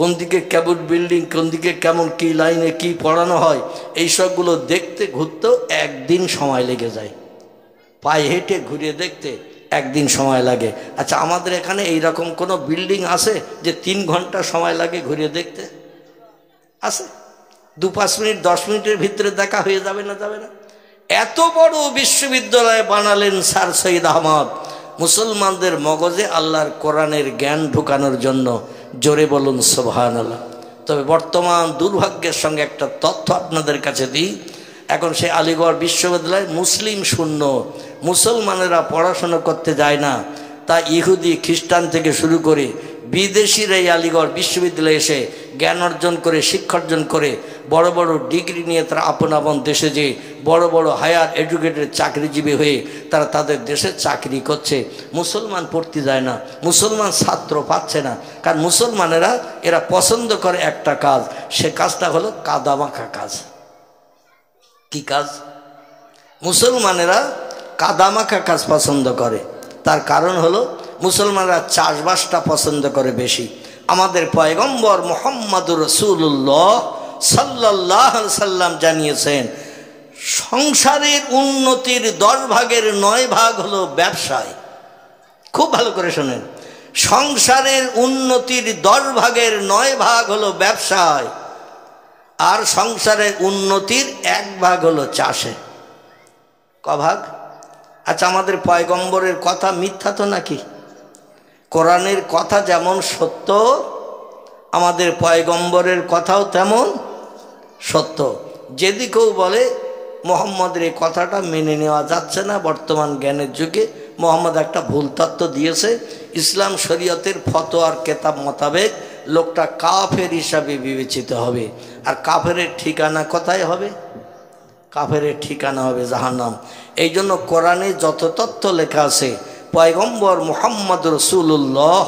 কোন দিকে কেমন বিল্ডিং, কোন দিকে কেমন কী লাইনে কি পড়ানো হয়, এই সবগুলো দেখতে ঘুরতেও একদিন সময় লেগে যায়। পায়ে হেঁটে ঘুরে দেখতে একদিন সময় লাগে। আচ্ছা, আমাদের এখানে এইরকম কোনো বিল্ডিং আছে যে 3 ঘন্টা সময় লাগে ঘুরে দেখতে? আছে? 2-5 মিনিট 10 মিনিটের ভিতরে দেখা হয়ে যাবে না? যাবে না? এত বড় বিশ্ববিদ্যালয় বানালেন স্যার সৈয়দ আহমদ মুসলমানদের মগজে আল্লাহর কোরআনের জ্ঞান ঢুকানোর জন্য। জোরে বলুন সুবহানাল্লাহ। তবে বর্তমান দুর্ভাগ্যের সঙ্গে একটা তথ্য আপনাদের কাছে দিই, এখন সে আলিগড় বিশ্ববিদ্যালয় মুসলিম শূন্য, মুসলমানেরা পড়াশোনা করতে যায় না। তা ইহুদি খ্রিস্টান থেকে শুরু করে বিদেশিরা এই আলিগড় বিশ্ববিদ্যালয়ে এসে জ্ঞান অর্জন করে, শিক্ষা অর্জন করে, বড় বড় ডিগ্রি নিয়ে তারা আপন আপন দেশে যে বড় বড় হায়ার এডুকেটেড চাকরিজীবী হয়ে তারা তাদের দেশে চাকরি করছে। মুসলমান পড়তে যায় না, মুসলমান ছাত্র পাচ্ছে না। কারণ মুসলমানেরা এরা পছন্দ করে একটা কাজ, সে কাজটা হলো কাদামাখা কাজ। কি কাজ? মুসলমানেরা কাদামাখা কাজ পছন্দ করে। তার কারণ হলো মুসলমানরা চাষবাসটা পছন্দ করে বেশি। আমাদের পয়গম্বর মুহাম্মদুর রাসূলুল্লাহ সাল্লাল্লাহু আলাইহি সাল্লাম জানিয়েছেন, সংসারের উন্নতির 10 ভাগের 9 ভাগ হলো ব্যবসায়। খুব ভালো করে শোনেন, সংসারের উন্নতির 10 ভাগের 9 ভাগ হলো ব্যবসায়, আর সংসারের উন্নতির 1 ভাগ হলো চাষে। ক ভাগ? আচ্ছা, আমাদের পয়গম্বরের কথা মিথ্যা তো নাকি? কোরআনের কথা যেমন সত্য, আমাদের পয়গম্বরের কথাও তেমন সত্য। যদি কেউ বলে মোহাম্মদের এই কথাটা মেনে নেওয়া যাচ্ছে না, বর্তমান জ্ঞানের যুগে মোহাম্মদ একটা ভুল তত্ত্ব দিয়েছে, ইসলাম শরীয়তের ফতোয়ার কেতাব মোতাবেক লোকটা কাফের হিসাবে বিবেচিত হবে। আর কাফেরের ঠিকানা কোথায় হবে? কাফেরের ঠিকানা হবে জাহান্নাম। এই জন্য কোরআনে যত তথ্য লেখা আছে, পয়গম্বর মুহাম্মদ রাসূলুল্লাহ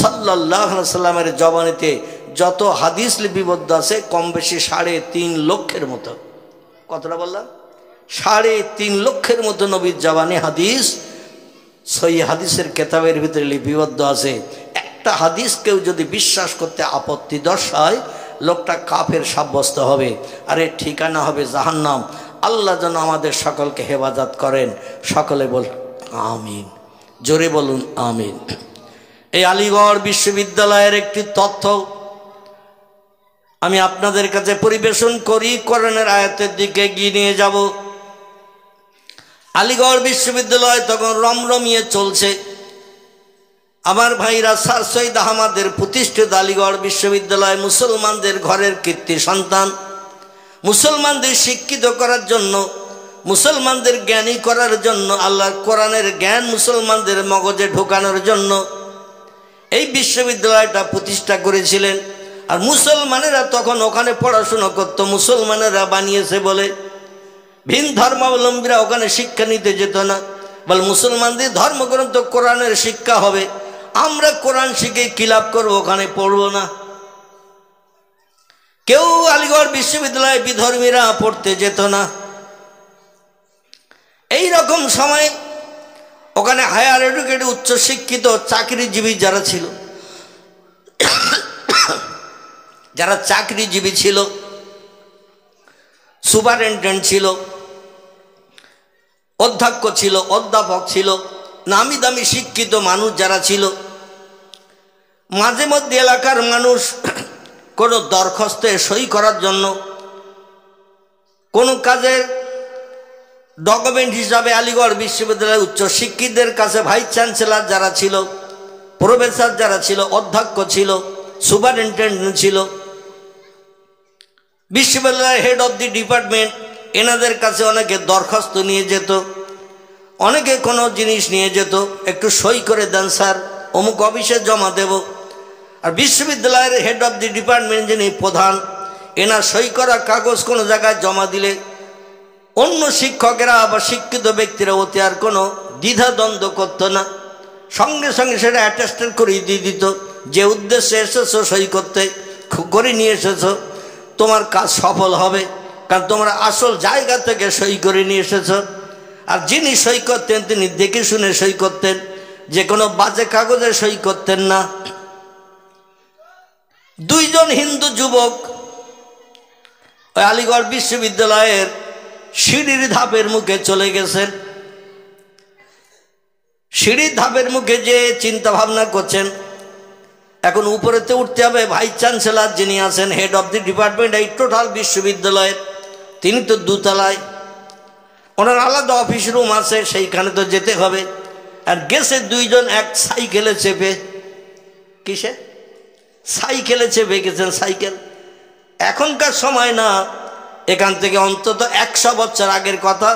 সাল্লাল্লাহু আলাইহি সাল্লামের জবানিতে যত হাদিস লিপিবদ্ধ আছে, কম বেশি 3.5 লক্ষের মতো। কতটা বললাম? 3.5 লক্ষের মতো নবীর জবানি হাদিস সহিহ হাদিসের কেতাবের ভিতরে লিপিবদ্ধ আছে। একটা হাদিস কেউ যদি বিশ্বাস করতে আপত্তি দর্শায়, লোকটা কাফের সাব্যস্ত হবে, আর এর ঠিকানা হবে জাহান্নাম। আল্লাহ যেন আমাদের সকলকে হেফাজত করেন। সকলে বল আমিন, জোরে বলুন আমিন। এই আলিগড় বিশ্ববিদ্যালয়ের একটি তথ্য আমি আপনাদের কাছে পরিবেশন করি, কোরআনের আয়াতের দিকে এগিয়ে নিয়ে যাব। আলিগড় বিশ্ববিদ্যালয় তখন রমরমিয়ে চলছে। আমার ভাইরা, স্যার সৈয়দ আহমদের প্রতিষ্ঠিত আলিগড় বিশ্ববিদ্যালয় মুসলমানদের ঘরের কীর্তি সন্তান। মুসলমানদের শিক্ষিত করার জন্য, মুসলমানদের জ্ঞানী করার জন্য, আল্লাহর কোরআনের জ্ঞান মুসলমানদের মগজে ঢোকানোর জন্য এই বিশ্ববিদ্যালয়টা প্রতিষ্ঠা করেছিলেন। আর মুসলমানেরা তখন ওখানে পড়াশুনো করত, মুসলমানেরা বানিয়েছে বলে। ভিন ধর্মাবলম্বীরা ওখানে শিক্ষা নিতে যেত না, বলে মুসলমানদের ধর্মগ্রন্থ কোরআনের শিক্ষা হবে, আমরা কোরআন শিখে কি লাভ করবো, ওখানে পড়বো না। কেউ আলিগড় বিশ্ববিদ্যালয়ে বিধর্মীরা পড়তে যেত না। এই রকম সময় ওখানে হায়ার এডুকেটেড উচ্চ শিক্ষিত চাকরিজীবী যারা ছিল, যারা চাকরিজীবী ছিল, সুপারিনটেন্ডেন্ট ছিল, অধ্যক্ষ ছিল, অধ্যাপক ছিল, নামি দামি শিক্ষিত মানুষ যারা ছিল, মাঝে মধ্যে এলাকার মানুষ কোনো দরখাস্তে সই করার জন্য, কোনো কাজের ডকুমেন্ট হিসাবে আলিগড় বিশ্ববিদ্যালয়ের উচ্চ শিক্ষিতদের কাছে ভাইস চ্যান্সেলর যারা ছিল, প্রফেসর যারা ছিল, অধ্যক্ষ ছিল, সুপারিনটেন্ডেন্ট ছিল, বিশ্ববিদ্যালয়ের হেড অফ দি ডিপার্টমেন্ট, এনাদের কাছে অনেকে দরখাস্ত নিয়ে যেত, অনেকে কোনো জিনিস নিয়ে যেত, একটু সই করে দেন স্যার, অমুক অফিসে জমা দেব। আর বিশ্ববিদ্যালয়ের হেড অফ দি ডিপার্টমেন্ট যিনি প্রধান, এনার সই করা কাগজ কোনো জায়গায় জমা দিলে অন্য শিক্ষকেরা বা শিক্ষিত ব্যক্তিরা ওতে আর কোনো দ্বিধাদ্বন্দ্ব করতো না, সঙ্গে সঙ্গে সেটা অ্যাটেস্টেড করিয়ে দিয়ে দিত। যে উদ্দেশ্যে এসেছো সই করতে করে নিয়ে এসেছো, তোমার কাজ সফল হবে, কারণ তোমরা আসল জায়গা থেকে সই করে নিয়ে এসেছো। আর যিনি সই করতেন তিনি দেখে শুনে সই করতেন, যে কোনো বাজে কাগজে সই করতেন না। দুইজন হিন্দু যুবক ওই আলিগড় বিশ্ববিদ্যালয়ের সিঁড়ির ধাপের মুখে চলে গেছেন। সিঁড়ির ধাপের মুখে যে চিন্তা ভাবনা করছেন, এখন উপরেতে উঠতে হবে। ভাইস চ্যান্সেলর যিনি আছেন, হেড অফ দি ডিপার্টমেন্ট এই টোটাল বিশ্ববিদ্যালয়ের, তিনি তো দোতলায়, ওনার আলাদা অফিস রুম আছে, সেইখানে তো যেতে হবে। আর গেছে দুইজন এক সাইকেলে চেপে, কিসে সাইকেলে চেপে গেছেন। সাইকেল এখনকার সময় না, এখান থেকে অন্তত 100 বছর আগের কথা।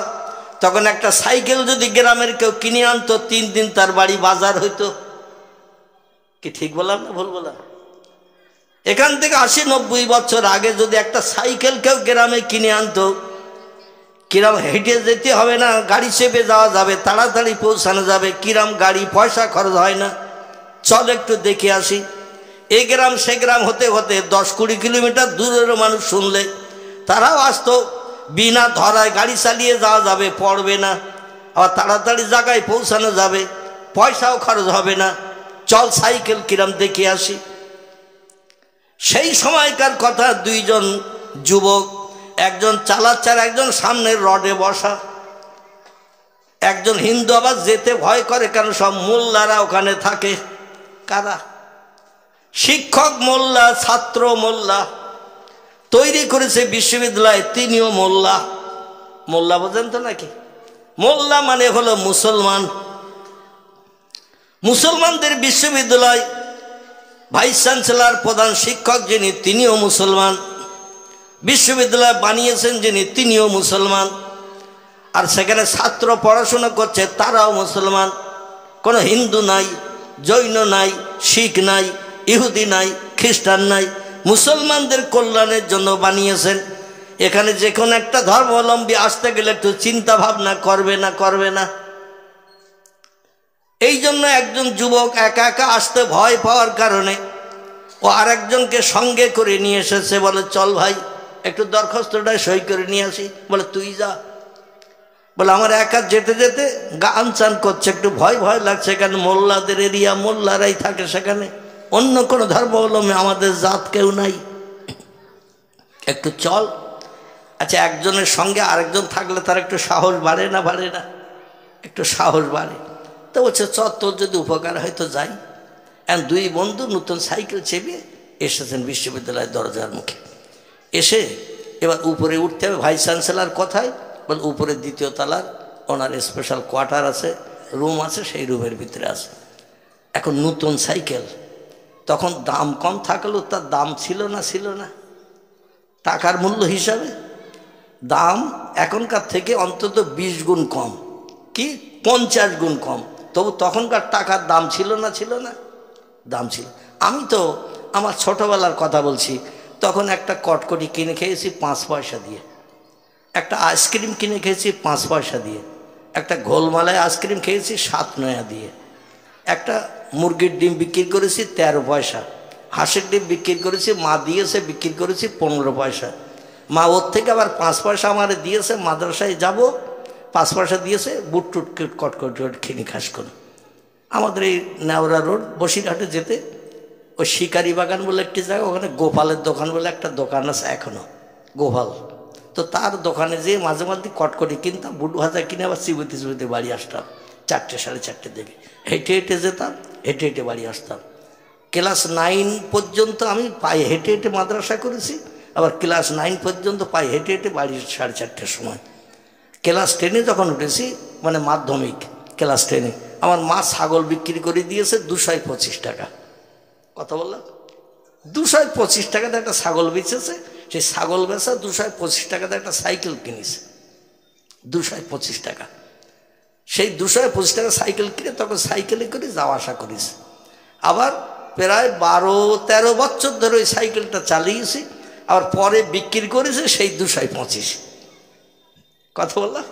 তখন একটা সাইকেল যদি গ্রামের কেউ কিনে আনতো, 3 দিন তার বাড়ি বাজার হইতো। কি ঠিক বললাম না ভুল বললাম? এখান থেকে 80-90 বছর আগে যদি একটা সাইকেল কেউ গ্রামে কিনে আনতো, কিরাম হেঁটে যেতে হবে না, গাড়ি চেপে যাওয়া যাবে, তাড়াতাড়ি পৌঁছানো যাবে। কিরাম গাড়ি পয়সা খরচ হয় না, চল একটু দেখে আসি। এই গ্রাম সে গ্রাম হতে হতে 10-20 কিলোমিটার দূরের মানুষ শুনলে তারাও আসতো। বিনা ধরায় গাড়ি চালিয়ে যাওয়া যাবে, পড়বে না, আবার তাড়াতাড়ি জায়গায় পৌঁছানো যাবে, পয়সাও খরচ হবে না, চল সাইকেল কিরাম দেখে আসি। সেই সময়কার কথা, দুইজন যুবক, একজন চালাচ্ছে আর একজন সামনের রডে বসা। একজন হিন্দু আবার যেতে ভয় করে, কারণ সব মোল্লারা ওখানে থাকে। কারা? শিক্ষক মোল্লা, ছাত্র মোল্লা, তৈরি করেছে বিশ্ববিদ্যালয়, তিনিও মোল্লা। মোল্লা বোঝেন তো নাকি? মোল্লা মানে হলো মুসলমান। মুসলমানদের বিশ্ববিদ্যালয়, ভাইস চ্যান্সেলর প্রধান শিক্ষক যিনি, তিনিও মুসলমান। বিশ্ববিদ্যালয় বানিয়েছেন যিনি, তিনিও মুসলমান। আর সেখানে ছাত্র পড়াশোনা করছে, তারাও মুসলমান। কোনো হিন্দু নাই, জৈন নাই, শিখ নাই, ইহুদি নাই, খ্রিস্টান নাই, মুসলমানদের কল্যাণের জন্য বানিয়েছেন। এখানে যে কোনো একটা ধর্মাবলম্বী আসতে গেলে একটু চিন্তা ভাবনা করবে না, করবে না? এই জন্য একজন যুবক একা একা আসতে ভয় পাওয়ার কারণে ও আরেকজনকে সঙ্গে করে নিয়ে এসেছে। বলে, চল ভাই একটু দরখাস্তটায় সই করে নিয়ে আসি। বলে, তুই যা। বলে, আমার একা যেতে যেতে গান চান করছে, একটু ভয় ভয় লাগছে, এখানে মোল্লাদের এরিয়া, মোল্লারাই থাকে সেখানে, অন্য কোনো ধর্মাবলম্বী আমাদের জাত কেউ নাই, একটু চল। আচ্ছা, একজনের সঙ্গে আরেকজন থাকলে তার একটু সাহস বাড়ে না, বাড়ে না? একটু সাহস বাড়ে। তো বলছে, চল, তোর যদি উপকার হয় তো যাই। এখন দুই বন্ধু নতুন সাইকেল চেপে এসেছেন বিশ্ববিদ্যালয়ের দরজার মুখে। এসে এবার উপরে উঠতে হবে। ভাইস চ্যান্সেলর কথায় বল, উপরে 2য় তলার ওনার স্পেশাল কোয়ার্টার আছে, রুম আছে, সেই রুমের ভিতরে আছে। এখন নতুন সাইকেল, তখন দাম কম থাকলেও তার দাম ছিল না, ছিল না টাকার মূল্য হিসাবে দাম এখনকার থেকে অন্তত 20 গুণ কম, কি 50 গুণ কম। তবু তখনকার টাকার দাম ছিল না, ছিল না? দাম ছিল। আমি তো আমার ছোটোবেলার কথা বলছি, তখন একটা কটকটি কিনে খেয়েছি 5 পয়সা দিয়ে, একটা আইসক্রিম কিনে খেয়েছি 5 পয়সা দিয়ে, একটা গোলমালায় আইসক্রিম খেয়েছি 7 নয়া দিয়ে, একটা মুরগির ডিম বিক্রি করেছি 13 পয়সা, হাঁসের ডিম বিক্রি করেছি, মা দিয়েছে, বিক্রি করেছি 15 পয়সা। মা ওর থেকে আবার 5 পয়সা আমার দিয়েছে, মাদ্রাসায় যাব 5 পয়সা দিয়েছে, বুট টুট কটকট খেনি খাস করে। আমাদের এই নেওড়া রোড বসিরহাটে যেতে ওই শিকারি বাগান বলে একটি জায়গা, ওখানে গোপালের দোকান বলে একটা দোকান আছে এখনও, গোপাল। তো তার দোকানে যেয়ে মাঝে মাঝে কটকটি কিনতাম, বুট ভাজা কিনে আবার চিবুতে চিবুতে বাড়ি আসতাম 4টে 4:30 দিকে। হেঁটে হেঁটে যেতাম, হেঁটে হেঁটে বাড়ি আসতাম। ক্লাস 9 পর্যন্ত আমি পায়ে হেঁটে হেঁটে মাদ্রাসা করেছি, আবার ক্লাস 9 পর্যন্ত পায়ে হেঁটে হেঁটে বাড়ি 4:30টার সময়। ক্লাস 10-এ যখন উঠেছি, মানে মাধ্যমিক ক্লাস 10-এ, আমার মা ছাগল বিক্রি করে দিয়েছে 225 টাকা। কথা বললাম, 225 টাকাতে একটা ছাগল বেচেছে। সেই ছাগল বেচা 225 টাকাতে একটা সাইকেল কিনেছে, 225 টাকা। সেই 225 টাকা সাইকেল কিনে তখন সাইকেলে করে যাওয়া আসা করেছে। আবার প্রায় 12-13 বছর ধরে ওই সাইকেলটা চালিয়েছি। আবার পরে বিক্রি করেছে সেই 225। কথা বললাম,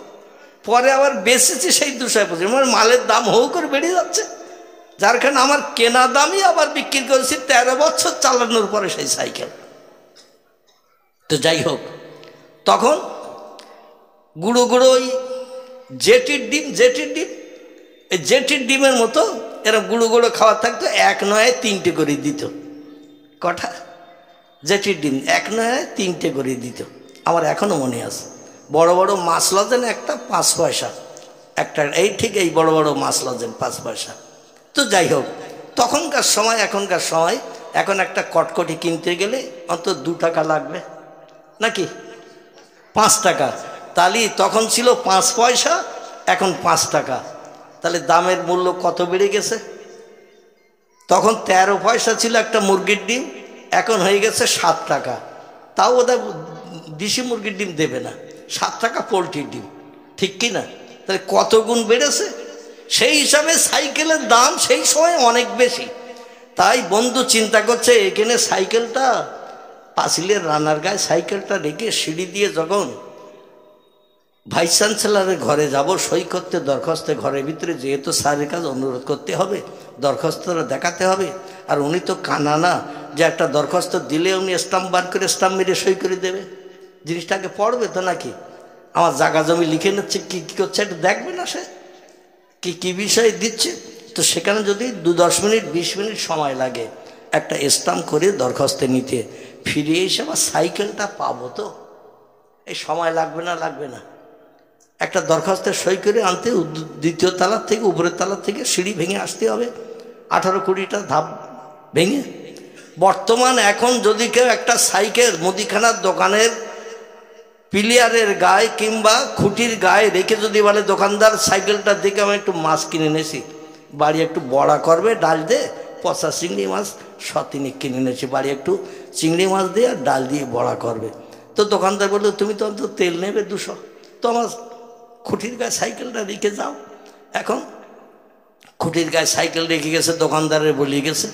পরে আবার বেচেছি সেই 225। মানে মালের দাম হৌ করে বেড়ে যাচ্ছে। যার কারণে আমার কেনা দামই আবার বিক্রি করেছি 13 বছর চালানোর পরে সেই সাইকেল। তো যাই হোক, তখন গুঁড়ো গুঁড়ো ওই জেটির ডিম এই জেটির ডিমের মতো এরকম গুঁড়ো গুঁড়ো খাওয়া থাকতো, 1 নয় 3টে করে দিত। কটা জেটির ডিম 1 নয় 3টে করে দিত। আমার এখনো মনে আছে। বড় বড় মাছ লজেন একটা 5 পয়সা একটা, এই ঠিক এই বড় বড় মাছ লজেন 5 পয়সা। তো যাই হোক, তখনকার সময় এখনকার সময়, এখন একটা কটকটি কিনতে গেলে অন্তত 2 টাকা লাগবে নাকি 5 টাকা। তাহলে তখন ছিল 5 পয়সা, এখন 5 টাকা। তাহলে দামের মূল্য কত বেড়ে গেছে। তখন 13 পয়সা ছিল একটা মুরগির ডিম, এখন হয়ে গেছে 7 টাকা। তাও ওদের দেশি মুরগির ডিম দেবে না, 7 টাকা পোলট্রির ডিম, ঠিক কি না? তাহলে কত গুণ বেড়েছে। সেই হিসাবে সাইকেলের দাম সেই সময় অনেক বেশি। তাই বন্ধু চিন্তা করছে, এখানে সাইকেলটা পাঁচিলের রানার গায়ে সাইকেলটা রেখে সিঁড়ি দিয়ে যখন ভাইস চ্যান্সেলরের ঘরে যাব সই করতে, দরখাস্তে ঘরের ভিতরে যেহেতু স্যারের কাছে অনুরোধ করতে হবে, দরখাস্তটা দেখাতে হবে। আর উনি তো কানা না যে একটা দরখাস্ত দিলে উনি স্টাম্প বার করে স্টাম্প মেরে সই করে দেবে। জিনিসটাকে পড়বে তো নাকি? আমার জায়গা জমি লিখে নিচ্ছে, কী কী করছে এটা দেখবে না সে, কি বিষয় দিচ্ছে। তো সেখানে যদি 10 মিনিট 20 মিনিট সময় লাগে একটা স্টাম্প করে দরখাস্তে নিতে, ফিরে এসে আবার সাইকেলটা পাবো তো এই সময় লাগবে না? লাগবে না? একটা দরখাস্তে সই করে আনতে 2য় তলার থেকে উপরের তলার থেকে সিঁড়ি ভেঙে আসতে হবে 18-20টা ধাপ ভেঙে। বর্তমান এখন যদি কেউ একটা সাইকেল মুদিখানার দোকানের পিলিয়ারের গায়ে কিংবা খুঁটির গায়ে রেখে যদি বলে, দোকানদার সাইকেলটা দেখে আমি একটু মাছ কিনে এনেছি, বাড়ি একটু বড়া করবে, ডাল দিয়ে পচা চিংড়ি মাছ 100 কিনে এনেছি, বাড়ি একটু চিংড়ি মাছ দিয়ে আর ডাল দিয়ে বড়া করবে। তো দোকানদার বললো, তুমি তো অন্তত তেল নেবে 200, তো আমার খুঁটির গায়ে সাইকেলটা রেখে যাও। এখন খুঁটির গায়ে সাইকেল রেখে গেছে, দোকানদারের বলিয়ে গেছে,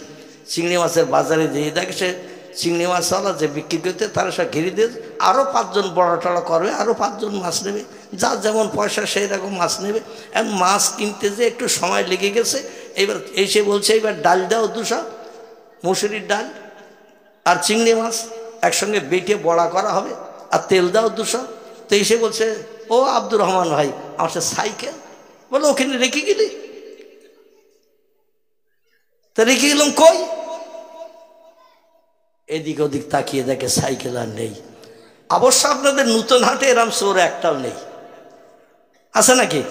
চিংড়ি মাছের বাজারে দিয়ে দেখে সে চিংড়ি মাছওয়ালা যে বিক্রি করতে, তারা সব ঘিরে দিয়ে আরও 5 জন বড়া টড়া করবে, আরও 5 জন মাছ নেবে, যার যেমন পয়সা সেই রকম মাছ নেবে। এখন মাছ কিনতে যে একটু সময় লেগে গেছে। এবার এসে বলছে, এবার ডাল দাও 200, মুসুরির ডাল আর চিংড়ি মাছ একসঙ্গে বেটে বড়া করা হবে, আর তেল দাও 200। তো এসে বলছে, ও আব্দুর রহমান ভাই, আমার সে সাইকেল। বলো, ওখানে রেখে গেলি? তা রেখে গেলাম কই? এদিক ওদিক তাকিয়ে দেখে সাইকেল আর নেই। অবশ্য আপনাদের নতুন হাটে এরম চোর একটাও নেই, আছে নাকি?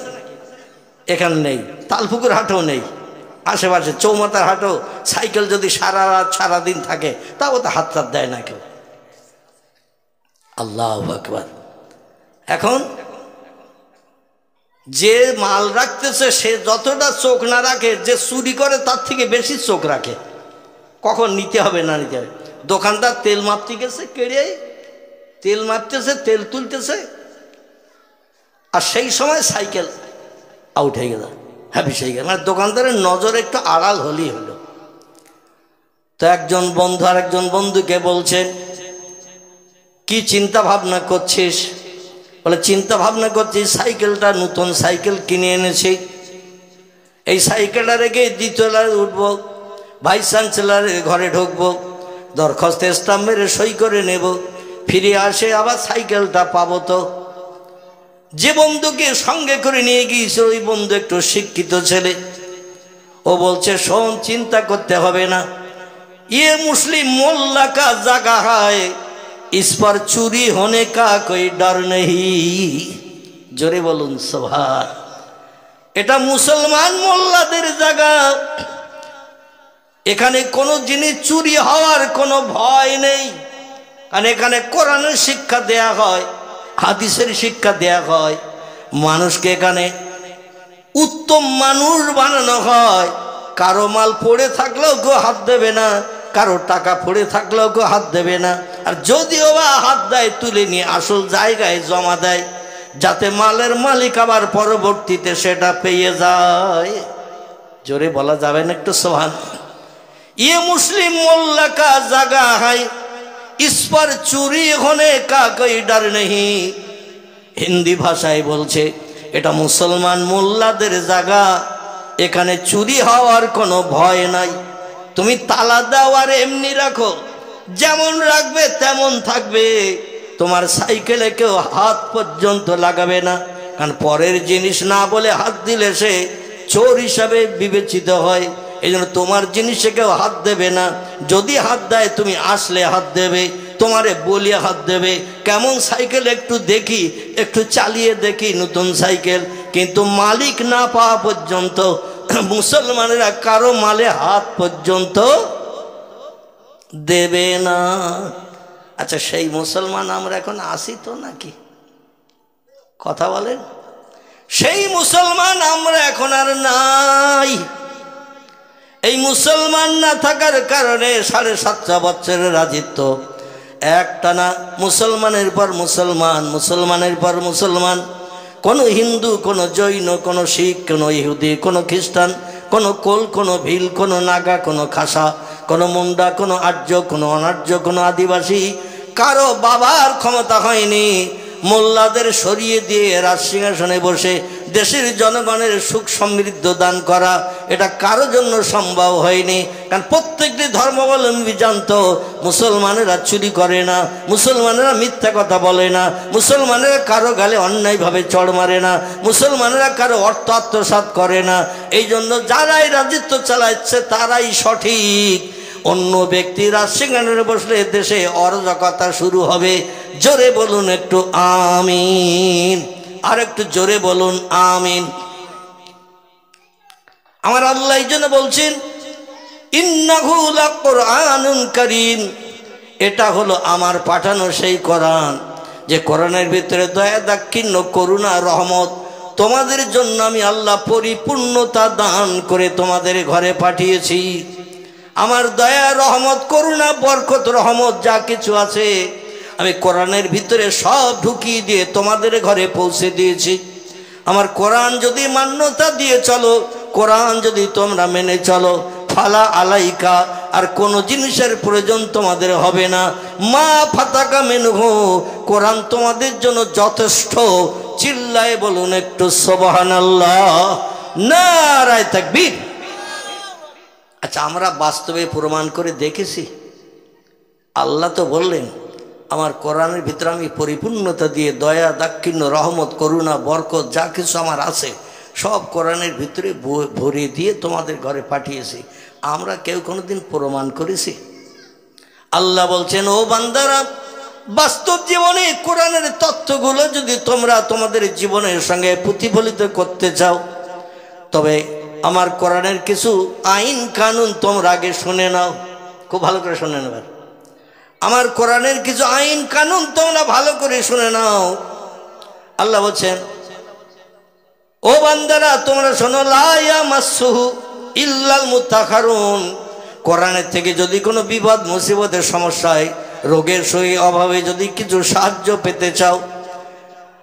এখানে নেই, তালপুকুর হাটেও নেই, আশেপাশে চৌমাথার হাটেও সাইকেল যদি সারা রাত সারাদিন থাকে তাও তো হাত টাত দেয় না কেউ। আল্লাহু আকবার। এখন যে মাল রাখতেছে সে যতটা চোখ না রাখে, যে চুরি করে তার থেকে বেশি চোখ রাখে, কখন নিতে হবে না নিতে হবে। দোকানদার তেল মাপতে গেছে, কেড়ে তেল মাপতেছে, তেল তুলতেছে, আর সেই সময় সাইকেল আউট হয়ে গেল, হ্যাপি হয়ে গেল। মানে দোকানদারের নজর একটু আড়াল হলেই হলো। তো একজন বন্ধু আর একজন বন্ধুকে বলছে, কি চিন্তা ভাবনা করছিস? বলে, চিন্তা ভাবনা করছি সাইকেলটা নতুন সাইকেল কিনে এনেছি, এই সাইকেলটা রেখে 2য় তলায় উঠবো, ভাইস চ্যান্সেলরের ঘরে ঢুকবো, দরখাস্তে স্টাম্প মেরে সই করে নেব, ফিরে আসে আবার সাইকেলটা পাবো। তো যে বন্ধুকে সঙ্গে করে নিয়ে গিয়েছিল ওই বন্ধু একটু শিক্ষিত ছেলে, ও বলছে, শোন, চিন্তা করতে হবে না, ये मुस्लिम मोल्ला का जगह है, इस पर चोरी होने का कोई डर नहीं। जोरे बोलुन सुभान। এটা মুসলমান মোল্লাদের জায়গা, এখানে কোনো জিনিস চুরি হওয়ার কোনো ভয় নেই, কারণ এখানে কোরআনের শিক্ষা দেয়া হয়, হাদিসের শিক্ষা দেয়া হয়, মানুষকে এখানে উত্তম মানুষ বানানো হয়। কারো মাল পড়ে থাকলেও কেউ হাত দেবে না, কারো টাকা পড়ে থাকলেও কেউ হাত দেবে না, আর যদিও বা হাত দেয় তুলে নিয়ে আসল জায়গায় জমা দেয়, যাতে মালের মালিক আবার পরবর্তীতে সেটা পেয়ে যায়। জোরে বলা যাবে না একটু সুবহান? ये मुस्लिम मोल्ला का जगह है, इस पर चोरी होने का कोई डर नहीं। হিন্দি ভাষায় বলছে, এটা মুসলমান মোল্লাদের জায়গা, এখানে চুরি হওয়ার কোনো ভয় নাই। তুমি তালা দাও আর এমনি রাখো, যেমন রাখবে তেমন থাকবে। তোমার সাইকেলে কেউ হাত পর্যন্ত লাগাবে না, কারণ পরের জিনিস না বলে হাত দিলে সে চোর হিসাবে বিবেচিত হয়। এই জন্য তোমার জিনিসে কেউ হাত দেবে না। যদি হাত দেয় তুমি আসলে হাত দেবে, তোমারে বলিয়ে হাত দেবে। কেমন সাইকেল একটু দেখি, একটু চালিয়ে দেখি নতুন সাইকেল, কিন্তু মালিক না পাওয়া পর্যন্ত মুসলমানেরা কারো মালে হাত পর্যন্ত দেবে না। আচ্ছা, সেই মুসলমান আমরা এখন আসি তো নাকি? কথা বলেন, সেই মুসলমান আমরা এখন আর নাই। এই মুসলমান না থাকার কারণে 7.5 বছরের রাজত্ব একটানা মুসলমানের পর মুসলমান, মুসলমানের পর মুসলমান। কোনো হিন্দু, কোনো জৈন, কোনো শিখ, কোনো ইহুদি, কোনো খ্রিস্টান, কোনো কোল, কোনো ভিল, কোনো নাগা, কোনো খাসা, কোনো মুন্ডা, কোনো আর্য, কোনো অনার্য, কোনো আদিবাসী, কারো বাবার ক্ষমতা হয়নি মোল্লাদের সরিয়ে দিয়ে রাজসিংহাসনে বসে দেশের জনগণের সুখ সমৃদ্ধ দান করা। এটা কারো জন্য সম্ভব হয়নি, কারণ প্রত্যেকটি ধর্মাবলম্বী জানতো মুসলমানেরা চুরি করে না, মুসলমানেরা মিথ্যা কথা বলে না, মুসলমানেরা কারো গালে অন্যায়ভাবে চড় মারে না, মুসলমানেরা কারো অর্থ আত্মসাৎ করে না। এই জন্য যারাই রাজত্ব চালাচ্ছে তারাই সঠিক। অন্য ব্যক্তি রাজসিংহাসনে বসলে দেশে অরাজকতা শুরু হবে। জোরে বলুন একটু আমিন, আর একটু জোরে বলুন আমিন। আমার আল্লাহ এই জন্য বলছেন ইন্নাহু লাকুরআনুন কারীম, এটা হলো আমার পাঠানো সেই কোরআন, যে কোরআনের ভিতরে দয়া, দাক্ষিণ্য, করুণা, রহমত। তোমাদের জন্য আমি আল্লাহ পরিপূর্ণতা দান করে তোমাদের ঘরে পাঠিয়েছি। আমার দয়া, রহমত, করুণা, বরকত, রহমত যা কিছু আছে আমি কোরআনের ভিতরে সব ঢুকিয়ে দিয়ে তোমাদের ঘরে পৌঁছে দিয়েছি। আমার কোরআন যদি মান্যতা দিয়ে চলো, কোরআন যদি তোমরা মেনে চলো, ফালা আলাইকা, আর কোন জিনিসের প্রয়োজন তোমাদের হবে না। মা ফাতাকা মেনহু, কোরআন তোমাদের জন্য যথেষ্ট। চিল্লায় বলুন একটু সুবহানাল্লাহ, নারায়ে তাকবীর। আচ্ছা, আমরা বাস্তবে প্রমাণ করে দেখেছি। আল্লাহ তো বললেন আমার কোরআনের ভিতরে আমি পরিপূর্ণতা দিয়ে দয়া, দাক্ষিণ্য, রহমত, করুণা, বরকত যা কিছু আমার আছে সব কোরআনের ভিতরে ভরে দিয়ে তোমাদের ঘরে পাঠিয়েছি। আমরা কেউ কোনোদিন প্রমাণ করেছি? আল্লাহ বলছেন ও বান্দারা, বাস্তব জীবনে কোরআনের তথ্যগুলো যদি তোমরা তোমাদের জীবনের সঙ্গে প্রতিফলিত করতে চাও, তবে আমার কোরআনের কিছু আইন কানুন তোমরা আগে শুনে নাও। খুব ভালো করে শুনে নেবেন। আমার কোরআনের কিছু আইন কানুন তোমরা ভালো করে শুনে নাও। আল্লাহ বলছেন ও বান্দারা তোমরা শোনো, লা ইয়ামাসসুহু ইল্লাল মুত্তাখারুন। কোরআনের থেকে যদি কোনো বিপদ, মুসিবতের, সমস্যায়, রোগের সহি, অভাবে যদি কিছু সাহায্য পেতে চাও,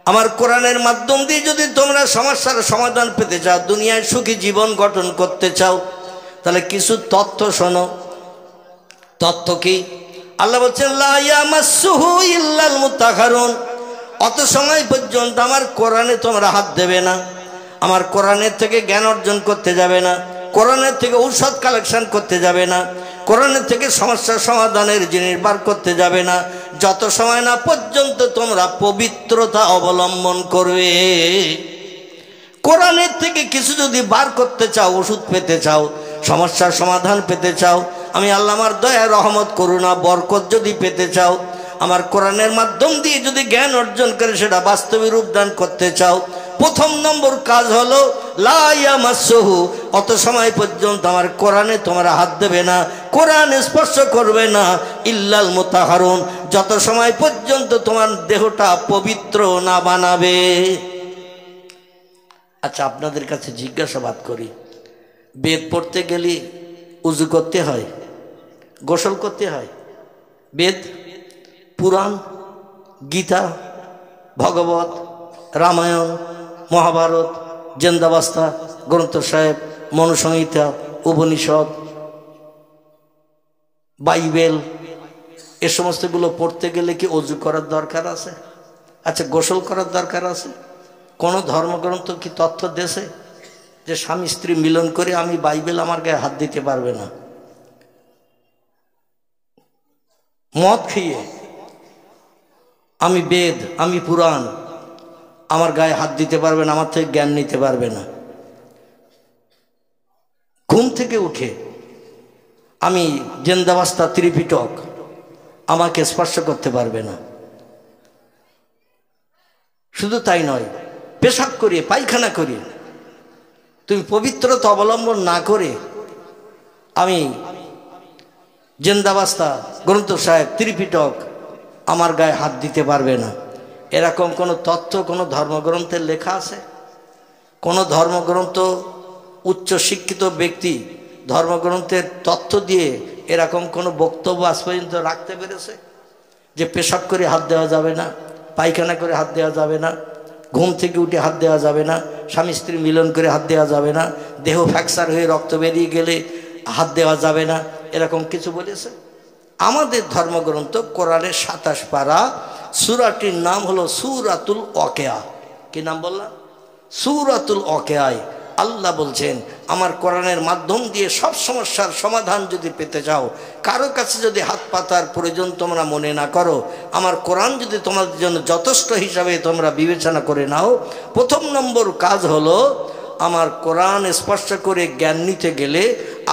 আমার কোরআনের মাধ্যম দিয়ে যদি তোমরা সমস্যার সমাধান পেতে চাও, দুনিয়ায় সুখী জীবন গঠন করতে চাও, তাহলে কিছু তথ্য শোনো। তথ্য কি? আল্লাহ বলছেন লা ইয়ামাসসুহু ইল্লাল মুত্তাখারুন। অত সময় পর্যন্ত আমার কোরআনে তোমরা হাত দেবে না, আমার কোরআনের থেকে জ্ঞান অর্জন করতে যাবে না, কোরআনের থেকে ঔষধ কালেকশন করতে যাবে না, কোরআনের থেকে সমস্যার সমাধানের জিনিস বার করতে যাবে না, যত সময় না পর্যন্ত তোমরা পবিত্রতা অবলম্বন করবে। কোরআনের থেকে কিছু যদি বার করতে চাও, ওষুধ পেতে চাও, সমস্যার সমাধান পেতে চাও, আমি আল্লাহ আমার দয়া, রহমত, করুণা, বরকত যদি পেতে চাও, আমার কোরআনের মাধ্যম দিয়ে যদি জ্ঞান অর্জন করে সেটা বাস্তবে রূপদান করতে চাও, প্রথম নম্বর কাজ হলো লা ইয়ামাসসুহু, অত সময় পর্যন্ত আমার কোরআনে তোমরা হাত দেবে না, কোরআন স্পর্শ করবে না, ইল্লাল মুতাহহারুন, যত সময় পর্যন্ত তোমার দেহটা পবিত্র না বানাবে। আচ্ছা, আপনাদের কাছে জিজ্ঞাসাবাদ করি, বেদ পড়তে গেলে উযু করতে হয়, গোসল করতে হয়? বেদ, পুরাণ, গীতা, ভগবত, রামায়ণ, মহাভারত, জেন্দাবাস্তা, গ্রন্থ সাহেব, মনুসংহিতা, উপনিষদ, বাইবেল, এ সমস্তগুলো পড়তে গেলে কি অজু করার দরকার আছে? আচ্ছা, গোসল করার দরকার আছে? কোনো ধর্মগ্রন্থ কি তথ্য দেশে? যে স্বামী স্ত্রী মিলন করে আমি বাইবেল আমার গায়ে হাত দিতে পারবে না, মদ খেয়ে আমি বেদ আমি পুরাণ আমার গায়ে হাত দিতে পারবে না, আমার থেকে জ্ঞান নিতে পারবে না। ঘুম থেকে উঠে আমি জেন্দাবাস্তা ত্রিপিটক আমাকে স্পর্শ করতে পারবে না। শুধু তাই নয়, পেশাব করিয়ে পায়খানা করিয়ে তুমি পবিত্রতা অবলম্বন না করে আমি জেন্দাবাস্তা গ্রন্থ সাহেব ত্রিপিটক আমার গায়ে হাত দিতে পারবে না। এরকম কোনো তথ্য কোনো ধর্মগ্রন্থের লেখা আছে? কোনো ধর্মগ্রন্থ উচ্চ শিক্ষিত ব্যক্তি ধর্মগ্রন্থের তথ্য দিয়ে এরকম কোনো বক্তব্য আজ পর্যন্ত রাখতে পেরেছে যে পেশাব করে হাত দেওয়া যাবে না, পায়খানা করে হাত দেওয়া যাবে না, ঘুম থেকে উঠে হাত দেওয়া যাবে না, স্বামী স্ত্রী মিলন করে হাত দেওয়া যাবে না, দেহ ফ্র্যাকচার হয়ে রক্ত বেরিয়ে গেলে হাত দেওয়া যাবে না, এরকম কিছু বলেছে? আমাদের ধর্মগ্রন্থ কোরআনের 27 পারা, সূরাটির নাম হলো সূরাতুল ওয়াকিয়া। কি নাম বললাম? সূরাতুল ওয়াকিয়ায় আল্লাহ বলছেন আমার কোরআনের মাধ্যম দিয়ে সব সমস্যার সমাধান যদি পেতে চাও, কারো কাছে যদি হাত পাতার প্রয়োজন তোমরা মনে না করো, আমার কোরআন যদি তোমাদের জন্য যথেষ্ট হিসাবে তোমরা বিবেচনা করে নাও, প্রথম নম্বর কাজ হলো আমার কোরআন স্পর্শ করে জ্ঞান নিতে গেলে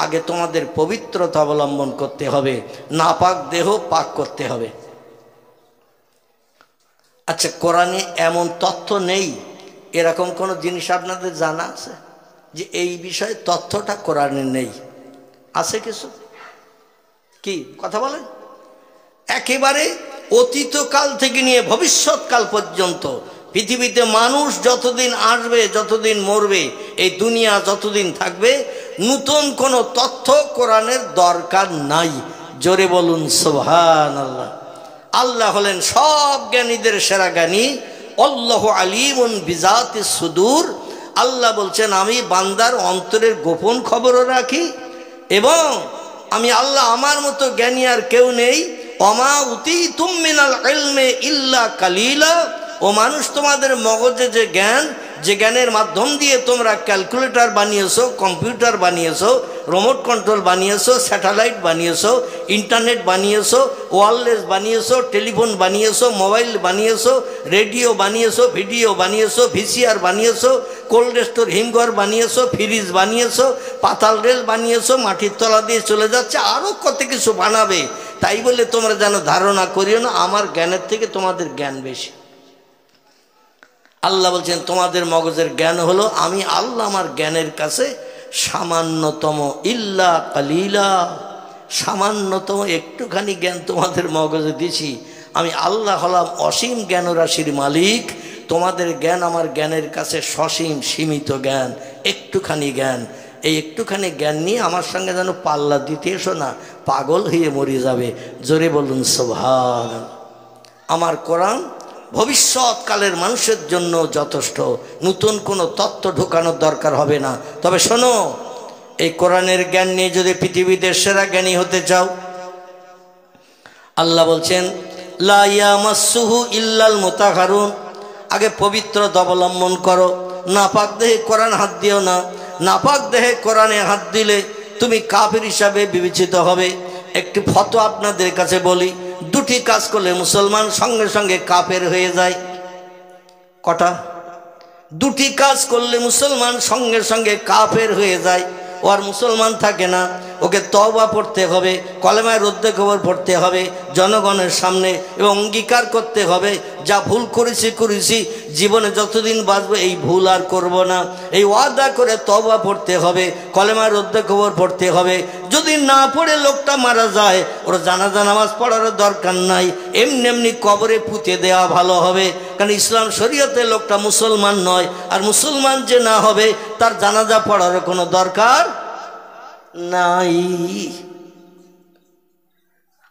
আগে তোমাদের পবিত্রতা অবলম্বন করতে হবে, নাপাক দেহ পাক করতে হবে। আচ্ছা, কোরআনে এমন তথ্য নেই এরকম কোনো জিনিস আপনাদের জানা আছে যে এই বিষয়ে তথ্যটা কোরআনে নেই? আছে কিছু? কি কথা বলেন? একেবারে অতীতকাল থেকে নিয়ে ভবিষ্যৎকাল পর্যন্ত পৃথিবীতে মানুষ যতদিন আসবে, যতদিন মরবে, এই দুনিয়া যতদিন থাকবে, নতুন কোনো তথ্য কোরআনের দরকার নাই। জোরে বলুন সুবহানাল্লাহ। আল্লাহ হলেন সব জ্ঞানীদের সেরা জ্ঞানী, আল্লাহু আলিমুন বিজাতিস সুদূর। আল্লাহ বলছেন আমি বান্দার অন্তরের গোপন খবরও রাখি এবং আমি আল্লাহ আমার মতো জ্ঞানী আর কেউ নেই। ওমা উতীতুম মিনাল ইলমি ইল্লা কালিলা। ও মানুষ, তোমাদের মগজে যে জ্ঞান, যে জ্ঞানের মাধ্যম দিয়ে তোমরা ক্যালকুলেটর বানিয়েছো, কম্পিউটার বানিয়েছো, রিমোট কন্ট্রোল বানিয়েছো, স্যাটেলাইট বানিয়েছো, ইন্টারনেট বানিয়েছো, ওয়্যারলেস বানিয়েছো, টেলিফোন বানিয়েছো, মোবাইল বানিয়েছো, রেডিও বানিয়েছো, ভিডিও বানিয়েছো, ভিসিআর বানিয়েছো, কোল্ড স্টোর হিমঘর বানিয়েছো, ফ্রিজ বানিয়েছো, পাতাল রেল বানিয়েছো, মাটির তলা দিয়ে চলে যাচ্ছে, আরও কত কিছু বানাবে। তাই বলে তোমরা যেন ধারণা করিও না আমার জ্ঞানের থেকে তোমাদের জ্ঞান বেশি। আল্লাহ বলছেন তোমাদের মগজের জ্ঞান হলো আমি আল্লাহ আমার জ্ঞানের কাছে সামান্যতম, ইল্লা কালিলা, সামান্যতম একটুখানি জ্ঞান তোমাদের মগজে দিছি। আমি আল্লাহ হলাম অসীম জ্ঞান রাশির মালিক, তোমাদের জ্ঞান আমার জ্ঞানের কাছে সসীম সীমিত জ্ঞান, একটুখানি জ্ঞান। এই একটুখানি জ্ঞান নিয়ে আমার সঙ্গে যেন পাল্লা দিতে এসো না, পাগল হয়ে মরে যাবে। জোরে বলুন সুবহানাল্লাহ। আমার কোরআন ভবিষ্যৎকালের মানুষের জন্য যথেষ্ট, নতুন কোনো তত্ত্ব ঢোকানোর দরকার হবে না। তবে শোনো, এই কোরআনের জ্ঞান নিয়ে যদি পৃথিবীতে সেরা জ্ঞানী হতে চাও, আল্লাহ বলছেন লা ইয়ামাসসুহু ইল্লাল মুতাহহারুন। আগে পবিত্রতা অবলম্বন করো, নাপাক দেহে কোরআন হাত দিও না। নাপাক দেহে কোরআনে হাত দিলে তুমি কাফির হিসাবে বিবেচিত হবে। একটি ফতোয়া আপনাদের কাছে বলি, দুটি কাজ করলে মুসলমান সঙ্গে সঙ্গে কাফের হয়ে যায়। কটা? দুটি কাজ করলে মুসলমান সঙ্গে সঙ্গে কাফের হয়ে যায়, ও আর মুসলমান থাকে না। ওকে তওবা পড়তে হবে, কলেমায় রদ্দে খবর পড়তে হবে জনগণের সামনে এবং অঙ্গীকার করতে হবে যা ভুল করেছি জীবনে যতদিন বাঁচবো এই ভুল আর করব না, এই ওয়াদা করে তওবা পড়তে হবে, কলেমায় রদ্দে খবর পড়তে হবে। যদি না পড়ে লোকটা মারা যায়, ওর জানাজা নামাজ পড়ার দরকার নাই, এমনি এমনি কবরে পুঁতে দেওয়া ভালো হবে। কারণ ইসলাম শরীয়তে লোকটা মুসলমান নয়, আর মুসলমান যে না হবে তার জানাজা পড়ার কোনো দরকার নাই।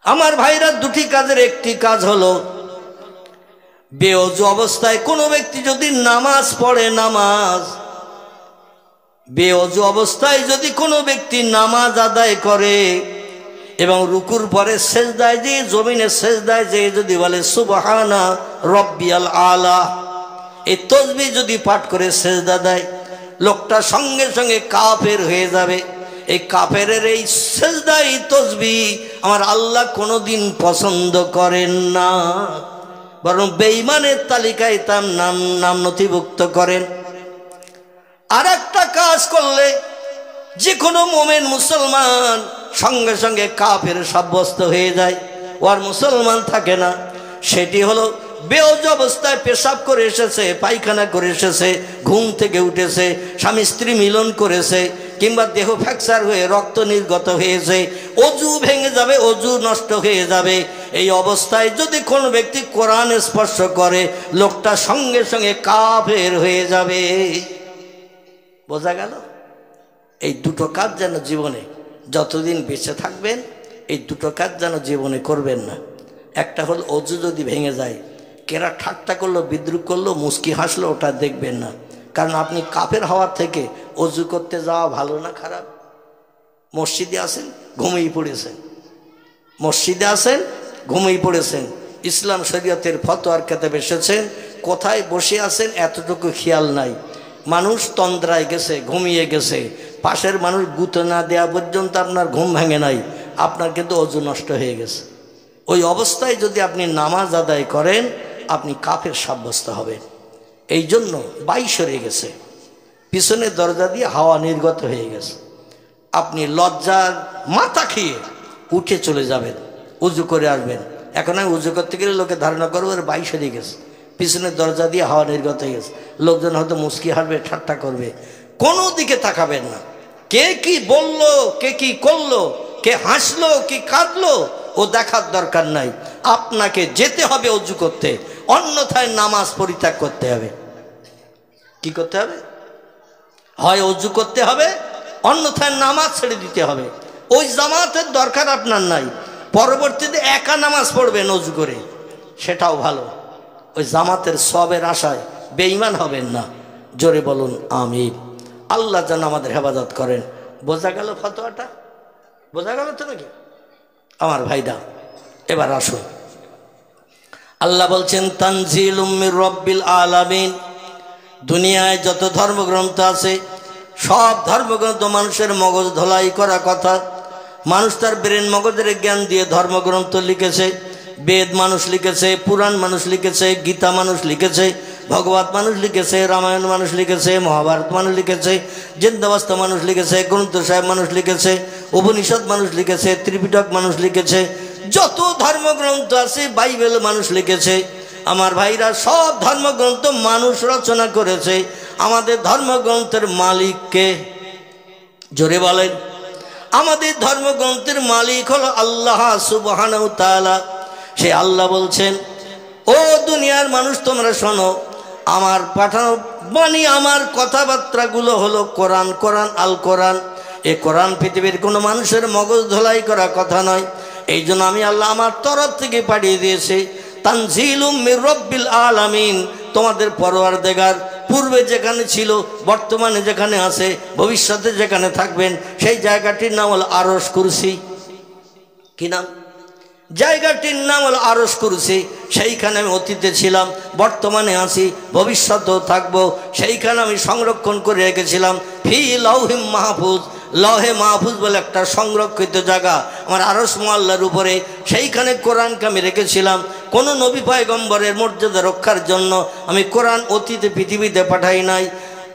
আমার ভাইরা, দুটি কাজের একটি কাজ হলো বেওযু অবস্থায় কোনো ব্যক্তি যদি নামাজ পড়ে, বেওযু অবস্থায় যদি কোনো ব্যক্তি নামাজ আদায় করে এবং রুকুর পরে সেজদায় দিয়ে, জমিনে সেজদায় যেয়ে যদি বলে সুবহানা রব্বিয়াল আলা, এই তাসবিহ যদি পাঠ করে সেজদা দেয়, লোকটা সঙ্গে সঙ্গে কাফের হয়ে যাবে। এই কাফেরের এই সেজদাই তসবিহ আমার আল্লাহ কোনোদিন পছন্দ করেন না, বরং বেঈমানের তালিকায় তার নাম নথিভুক্ত করেন। আর একটা কাজ করলে যে কোনো মোমেন মুসলমান সঙ্গে সঙ্গে কাফের সাব্যস্ত হয়ে যায়, ও আর মুসলমান থাকে না। সেটি হলো বেওজ অবস্থায় পেশাব করে এসেছে, পায়খানা করে এসেছে, ঘুম থেকে উঠেছে, স্বামী স্ত্রী মিলন করেছে, কিংবা দেহ ফ্র্যাকচার হয়ে রক্ত নির্গত হয়েছে, অজু ভেঙে যাবে, অজু নষ্ট হয়ে যাবে। এই অবস্থায় যদি কোনো ব্যক্তি কোরআন স্পর্শ করে, লোকটা সঙ্গে সঙ্গে কাফের হয়ে যাবে। বোঝা গেল? এই দুটো কাজ যেন জীবনে যতদিন বেঁচে থাকবেন এই দুটো কাজ যেন জীবনে করবেন না। একটা হল অজু যদি ভেঙে যায়, কেরা ঠাট্টা করলো, বিদ্রুপ করলো, মুস্কি হাসলো, ওটা দেখবেন না। কারণ আপনি কাফের হওয়ার থেকে অজু করতে যাওয়া ভালো না খারাপ? মসজিদে আসেন, ঘুমিয়ে পড়েছেন, মসজিদে আসেন, ঘুমিয়ে পড়েছেন, ইসলাম শরীয়তের ফতোয়ার কেতাব এসেছেন, কোথায় বসে আছেন এতটুকু খেয়াল নাই, মানুষ তন্দ্রায় গেছে, ঘুমিয়ে গেছে, পাশের মানুষ গুঁতো না দেওয়া পর্যন্ত আপনার ঘুম ভাঙে নাই, আপনার কিন্তু অজু নষ্ট হয়ে গেছে। ওই অবস্থায় যদি আপনি নামাজ আদায় করেন, আপনি কাফের সাব্যস্ত হবেন। এই জন্য বাই সরে গেছে, পিছনের দরজা দিয়ে হাওয়া নির্গত হয়ে গেছে। আপনি লজ্জার মাথা খেয়ে উঠে চলে যাবেন, উজু করে আসবেন। এখন আমি উজু করতে গেলে লোকে ধারণা করবো বাই সরে গেছে, পিছনের দরজা দিয়ে হাওয়া নির্গত হয়ে গেছে। লোকজন হয়তো মুস্কি হাসবে, ঠাট্টা করবে। কোনো দিকে তাকাবেন না। কে কি বললো, কে কি করলো, কে হাসলো কি কাঁদলো, ও দেখার দরকার নাই। আপনাকে যেতে হবে অজু করতে, অন্যথায় নামাজ পরিত্যাগ করতে হবে। কি করতে হবে? হয় অজু করতে হবে, অন্যথায় নামাজ ছেড়ে দিতে হবে। ওই জামাতের দরকার আপনার নাই, পরবর্তীতে একা নামাজ পড়বেন অজু করে, সেটাও ভালো। ওই জামাতের সবের আশায় বেঈমান হবেন না। জোরে বলুন আমিন। আল্লাহ যেন আমাদের হেফাজত করেন। বোঝা গেল ফতোয়াটা? বোঝা গেল তো নাকি আমার ভাইরা? এবার আসুন, আল্লাহ বলছেন তানজিলুম মির রব্বিল আলামিন। দুনিয়ায় যত ধর্মগ্রন্থ আছে সব ধর্মগ্রন্থ মানুষের মগজ ধোলাই করা কথা। মানুষ তার ব্রেন মগজের জ্ঞান দিয়ে ধর্মগ্রন্থ লিখেছে। বেদ মানুষ লিখেছে, পুরাণ মানুষ লিখেছে, গীতা মানুষ লিখেছে, ভগবত মানুষ লিখেছে, রামায়ণ মানুষ লিখেছে, মহাভারত মানুষ লিখেছে, জিন্দাবাস্তা মানুষ লিখেছে, গ্রন্থ সাহেব মানুষ লিখেছে, উপনিষদ মানুষ লিখেছে, ত্রিপিটক মানুষ লিখেছে, যত ধর্মগ্রন্থ আছে বাইবেল মানুষ লিখেছে। আমার ভাইরা, সব ধর্মগ্রন্থ মানুষ রচনা করেছে। আমাদের ধর্মগ্রন্থের মালিক কে? জোরে বলেন। আমাদের ধর্মগ্রন্থের মালিক হলো আল্লাহ সুবহানাহু ওয়া তাআলা। সে আল্লাহ বলছেন, ও দুনিয়ার মানুষ তোমরা শোনো, আমার পাঠানো বাণী, আমার কথাবার্তাগুলো হলো কোরআন। কোরআন আল কোরআন। এই কোরআন পৃথিবীর কোনো মানুষের মগজ ধোলাই করা কথা নয়। এই জন্য আমি আল্লাহ আমার তরফ থেকে পাঠিয়ে দিয়েছি। তানজিলুম মির রব্বিল আলামিন। তোমাদের পরওয়ারদিগার পূর্বে যেখানে ছিল, বর্তমানে যেখানে আছে, ভবিষ্যতে যেখানে থাকবেন, সেই জায়গাটির নাম হলো আরশ কুরসি। কি নাম? জায়গাটির নাম হলো আরশ কুরসি। সেইখানে আমি অতীতে ছিলাম, বর্তমানে আছি, ভবিষ্যতেও থাকবো। সেইখানে আমি সংরক্ষণ করে রেখেছিলাম ফি লাউহিম মাহফুজ। লহে মাহফুজ বলে একটা সংরক্ষিত জায়গা আমার আরশ মোয়াল্লার উপরে, সেইখানে কোরআনকে আমি রেখেছিলাম। কোনো নবী পয়গম্বরের মর্যাদা রক্ষার জন্য আমি কোরআন অতীতে পৃথিবীতে পাঠাই নাই।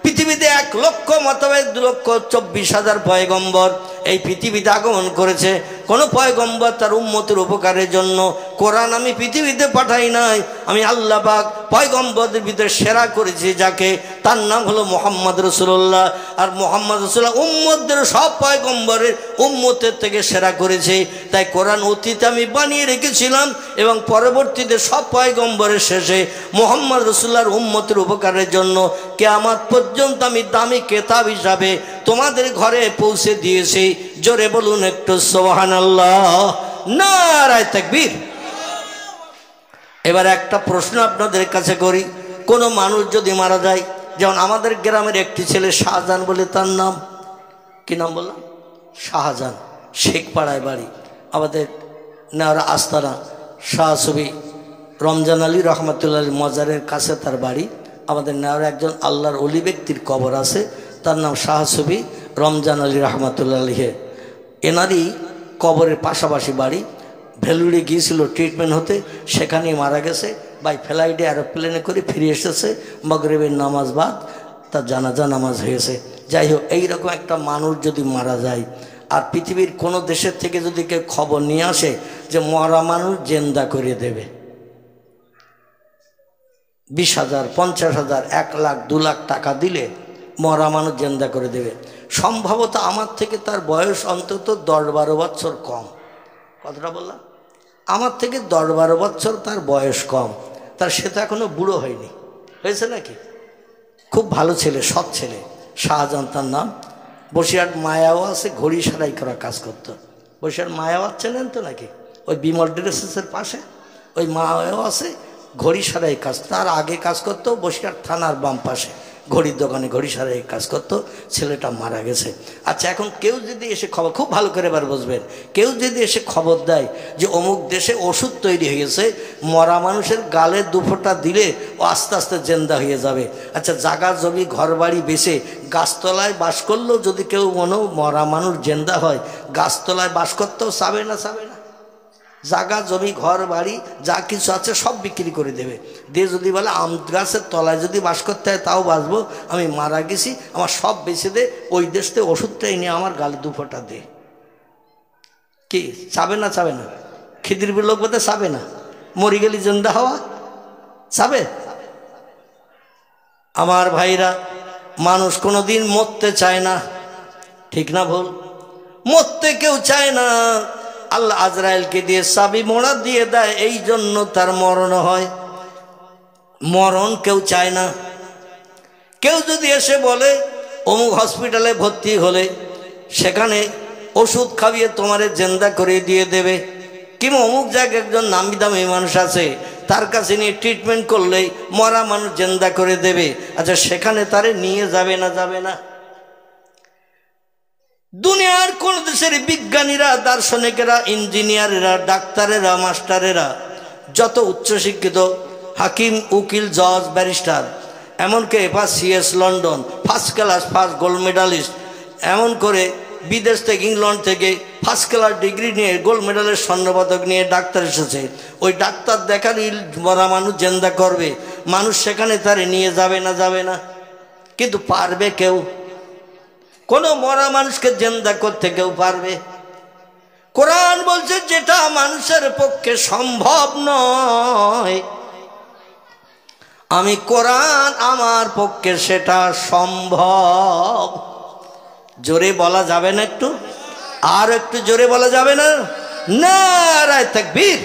পৃথিবীতে 1,24,000 পয়গম্বর এই পৃথিবীতে আগমন করেছে। কোনো পয়গম্বর তার উম্মতের উপকারের জন্য কোরআন আমি পৃথিবীতে পাঠাই নাই। আমি আল্লাহ পাক পয়গম্বরদের ভিতরে সেরা করেছি যাকে, তার নাম হলো মুহাম্মদ রাসূলুল্লাহ। আর মুহাম্মদ রাসূলুল্লাহ উম্মতদের সব পয়গম্বরের উম্মতের থেকে সেরা করেছে। তাই কোরআন অতীতে আমি বানিয়ে রেখেছিলাম এবং পরবর্তীতে সব পয়গম্বরের শেষে মুহাম্মদ রাসূলুল্লাহর উম্মতের উপকারের জন্য কিয়ামত পর্যন্ত আমি দামি কিতাব হিসাবে তোমাদের ঘরে পৌঁছে দিয়েছি। জোরে বলুন একটু সুবহানাল্লাহ, নারায়ে তাকবীর। এবার একটা প্রশ্ন আপনাদের কাছে করি, কোনো মানুষ যদি মারা যায়, যেমন আমাদের গ্রামের একটি ছেলে শাহজাহান বলে তার নাম, কি নাম বললাম? শাহজাহান। শেখপাড়ায় বাড়ি, আমাদের নেওয়ার আস্তানা শাহ ছবি রমজান আলী রহমতুল্লাহ মজারের কাছে তার বাড়ি। আমাদের নেওয়ার একজন আল্লাহর অলি ব্যক্তির কবর আছে, তার নাম শাহ সুফি রমজান আলী রহমাতুল্লাহ আলাইহি। এনারই কবরের পাশাপাশি বাড়ি। ভেলুড়ে গিয়েছিল ট্রিটমেন্ট হতে, সেখানেই মারা গেছে। বাই ফ্লাইটে এরোপ্লেনে করে ফিরে এসেছে, মাগরিবের নামাজ বাদ তার জানাজা নামাজ হয়েছে। যাই হোক, এইরকম একটা মানুষ যদি মারা যায়, আর পৃথিবীর কোনো দেশের থেকে যদি কেউ খবর নিয়ে আসে যে মরা মানুষ জেন্দা করে দেবে, 20,000, 50,000, 1 লাখ, 2 লাখ টাকা দিলে মরা মানুষ জেন্দা করে দেবে, সম্ভবত আমার থেকে তার বয়স অন্তত 10-12 বছর কম। কতটা বললাম? আমার থেকে 10-12 বছর তার বয়স কম। তার সে তো এখনো বুড়ো হয়নি, হয়েছে নাকি? খুব ভালো ছেলে, সৎ ছেলে। শাহজাহান তার নাম। বসিরহাট মায়াও আছে, ঘড়ি সারাই করা কাজ করতো। বসিরহাট মায়াও চেনেন তো নাকি? ওই বিমল ড্রেসেসের পাশে ওই মায়াও আছে, ঘড়ি সারাই কাজ। তার আগে কাজ করতো বসিরহাট থানার বাম পাশে ঘড়ির দোকানে ঘড়ি সারাই কাজ করতো। ছেলেটা মারা গেছে। আচ্ছা, এখন কেউ যদি এসে খবর, খুব ভালো করে এবার বুঝবেন, কেউ যদি এসে খবর দেয় যে অমুক দেশে ওষুধ তৈরি হয়ে গেছে, মরা মানুষের গালে 2 ফোঁটা দিলে ও আস্তে আস্তে জেন্দা হয়ে যাবে। আচ্ছা, জাগা জমি ঘর বাড়ি বেচে গাছতলায় বাস করলেও যদি কেউ মরা মানুষ জেন্দা হয়, গাছতলায় বাস করতেও চাবে না? চাবে না? জাগা জমি ঘর বাড়ি যা কিছু আছে সব বিক্রি করে দেবে, দিয়ে যদি বলে আম গাছের তলায় যদি বাস করতে হয় তাও বাঁচবো, আমি মারা গেছি, আমার সব বেঁচে দে, ওই দেশ থেকে ওষুধটাই নিয়ে আমার গালে 2 ফোঁটা দে। কি চাবে না? চাবে না? খিদির লোক বোধহয় চাবে না? মরি গেলি জিন্দা হওয়া চাবে? আমার ভাইরা, মানুষ কোনোদিন মরতে চায় না, ঠিক না ভুল? মরতে কেউ চায় না। আল্লাহ আজরাইলকে দিয়ে চাবি মোড়া দিয়ে দেয়, এই জন্য তার মরণ হয়। মরণ কেউ চায় না। কেউ যদি এসে বলে অমুক হসপিটালে ভর্তি হলে সেখানে ওষুধ খাইয়ে তোমারে জেন্দা করে দিয়ে দেবে, কিংবা অমুক জায়গায় একজন নামি দামি মানুষ আছে, তার কাছে নিয়ে ট্রিটমেন্ট করলেই মরা মানুষ জেন্দা করে দেবে, আচ্ছা সেখানে তারে নিয়ে যাবে না? যাবে না? দুনিয়ার কোন দেশের বিজ্ঞানীরা, দার্শনিকেরা, ইঞ্জিনিয়ারেরা, ডাক্তারেরা, মাস্টারেরা, যত উচ্চশিক্ষিত হাকিম, উকিল, জজ, ব্যারিস্টার, এমনকি CS London first class, first gold medallist, এমন করে বিদেশ থেকে, ইংল্যান্ড থেকে ফার্স্ট ক্লাস ডিগ্রি নিয়ে গোল্ড মেডালের স্বর্ণপদক নিয়ে ডাক্তার এসেছে। ওই ডাক্তার দেখারই মরা মানুষ জেন্দা করবে, মানুষ সেখানে তারে নিয়ে যাবে না? যাবে না? কিন্তু পারবে কেউ? কোনো মরা মানুষকে জেন্দা করতে কেউ পারবে? কোরআন বলছে যেটা মানুষের পক্ষে সম্ভব নয়, আমি কোরআন আমার পক্ষে সেটা সম্ভব। জোরে বলা যাবে না? একটু আর একটু জোরে বলা যাবে না? নারায়ে তাকবীর।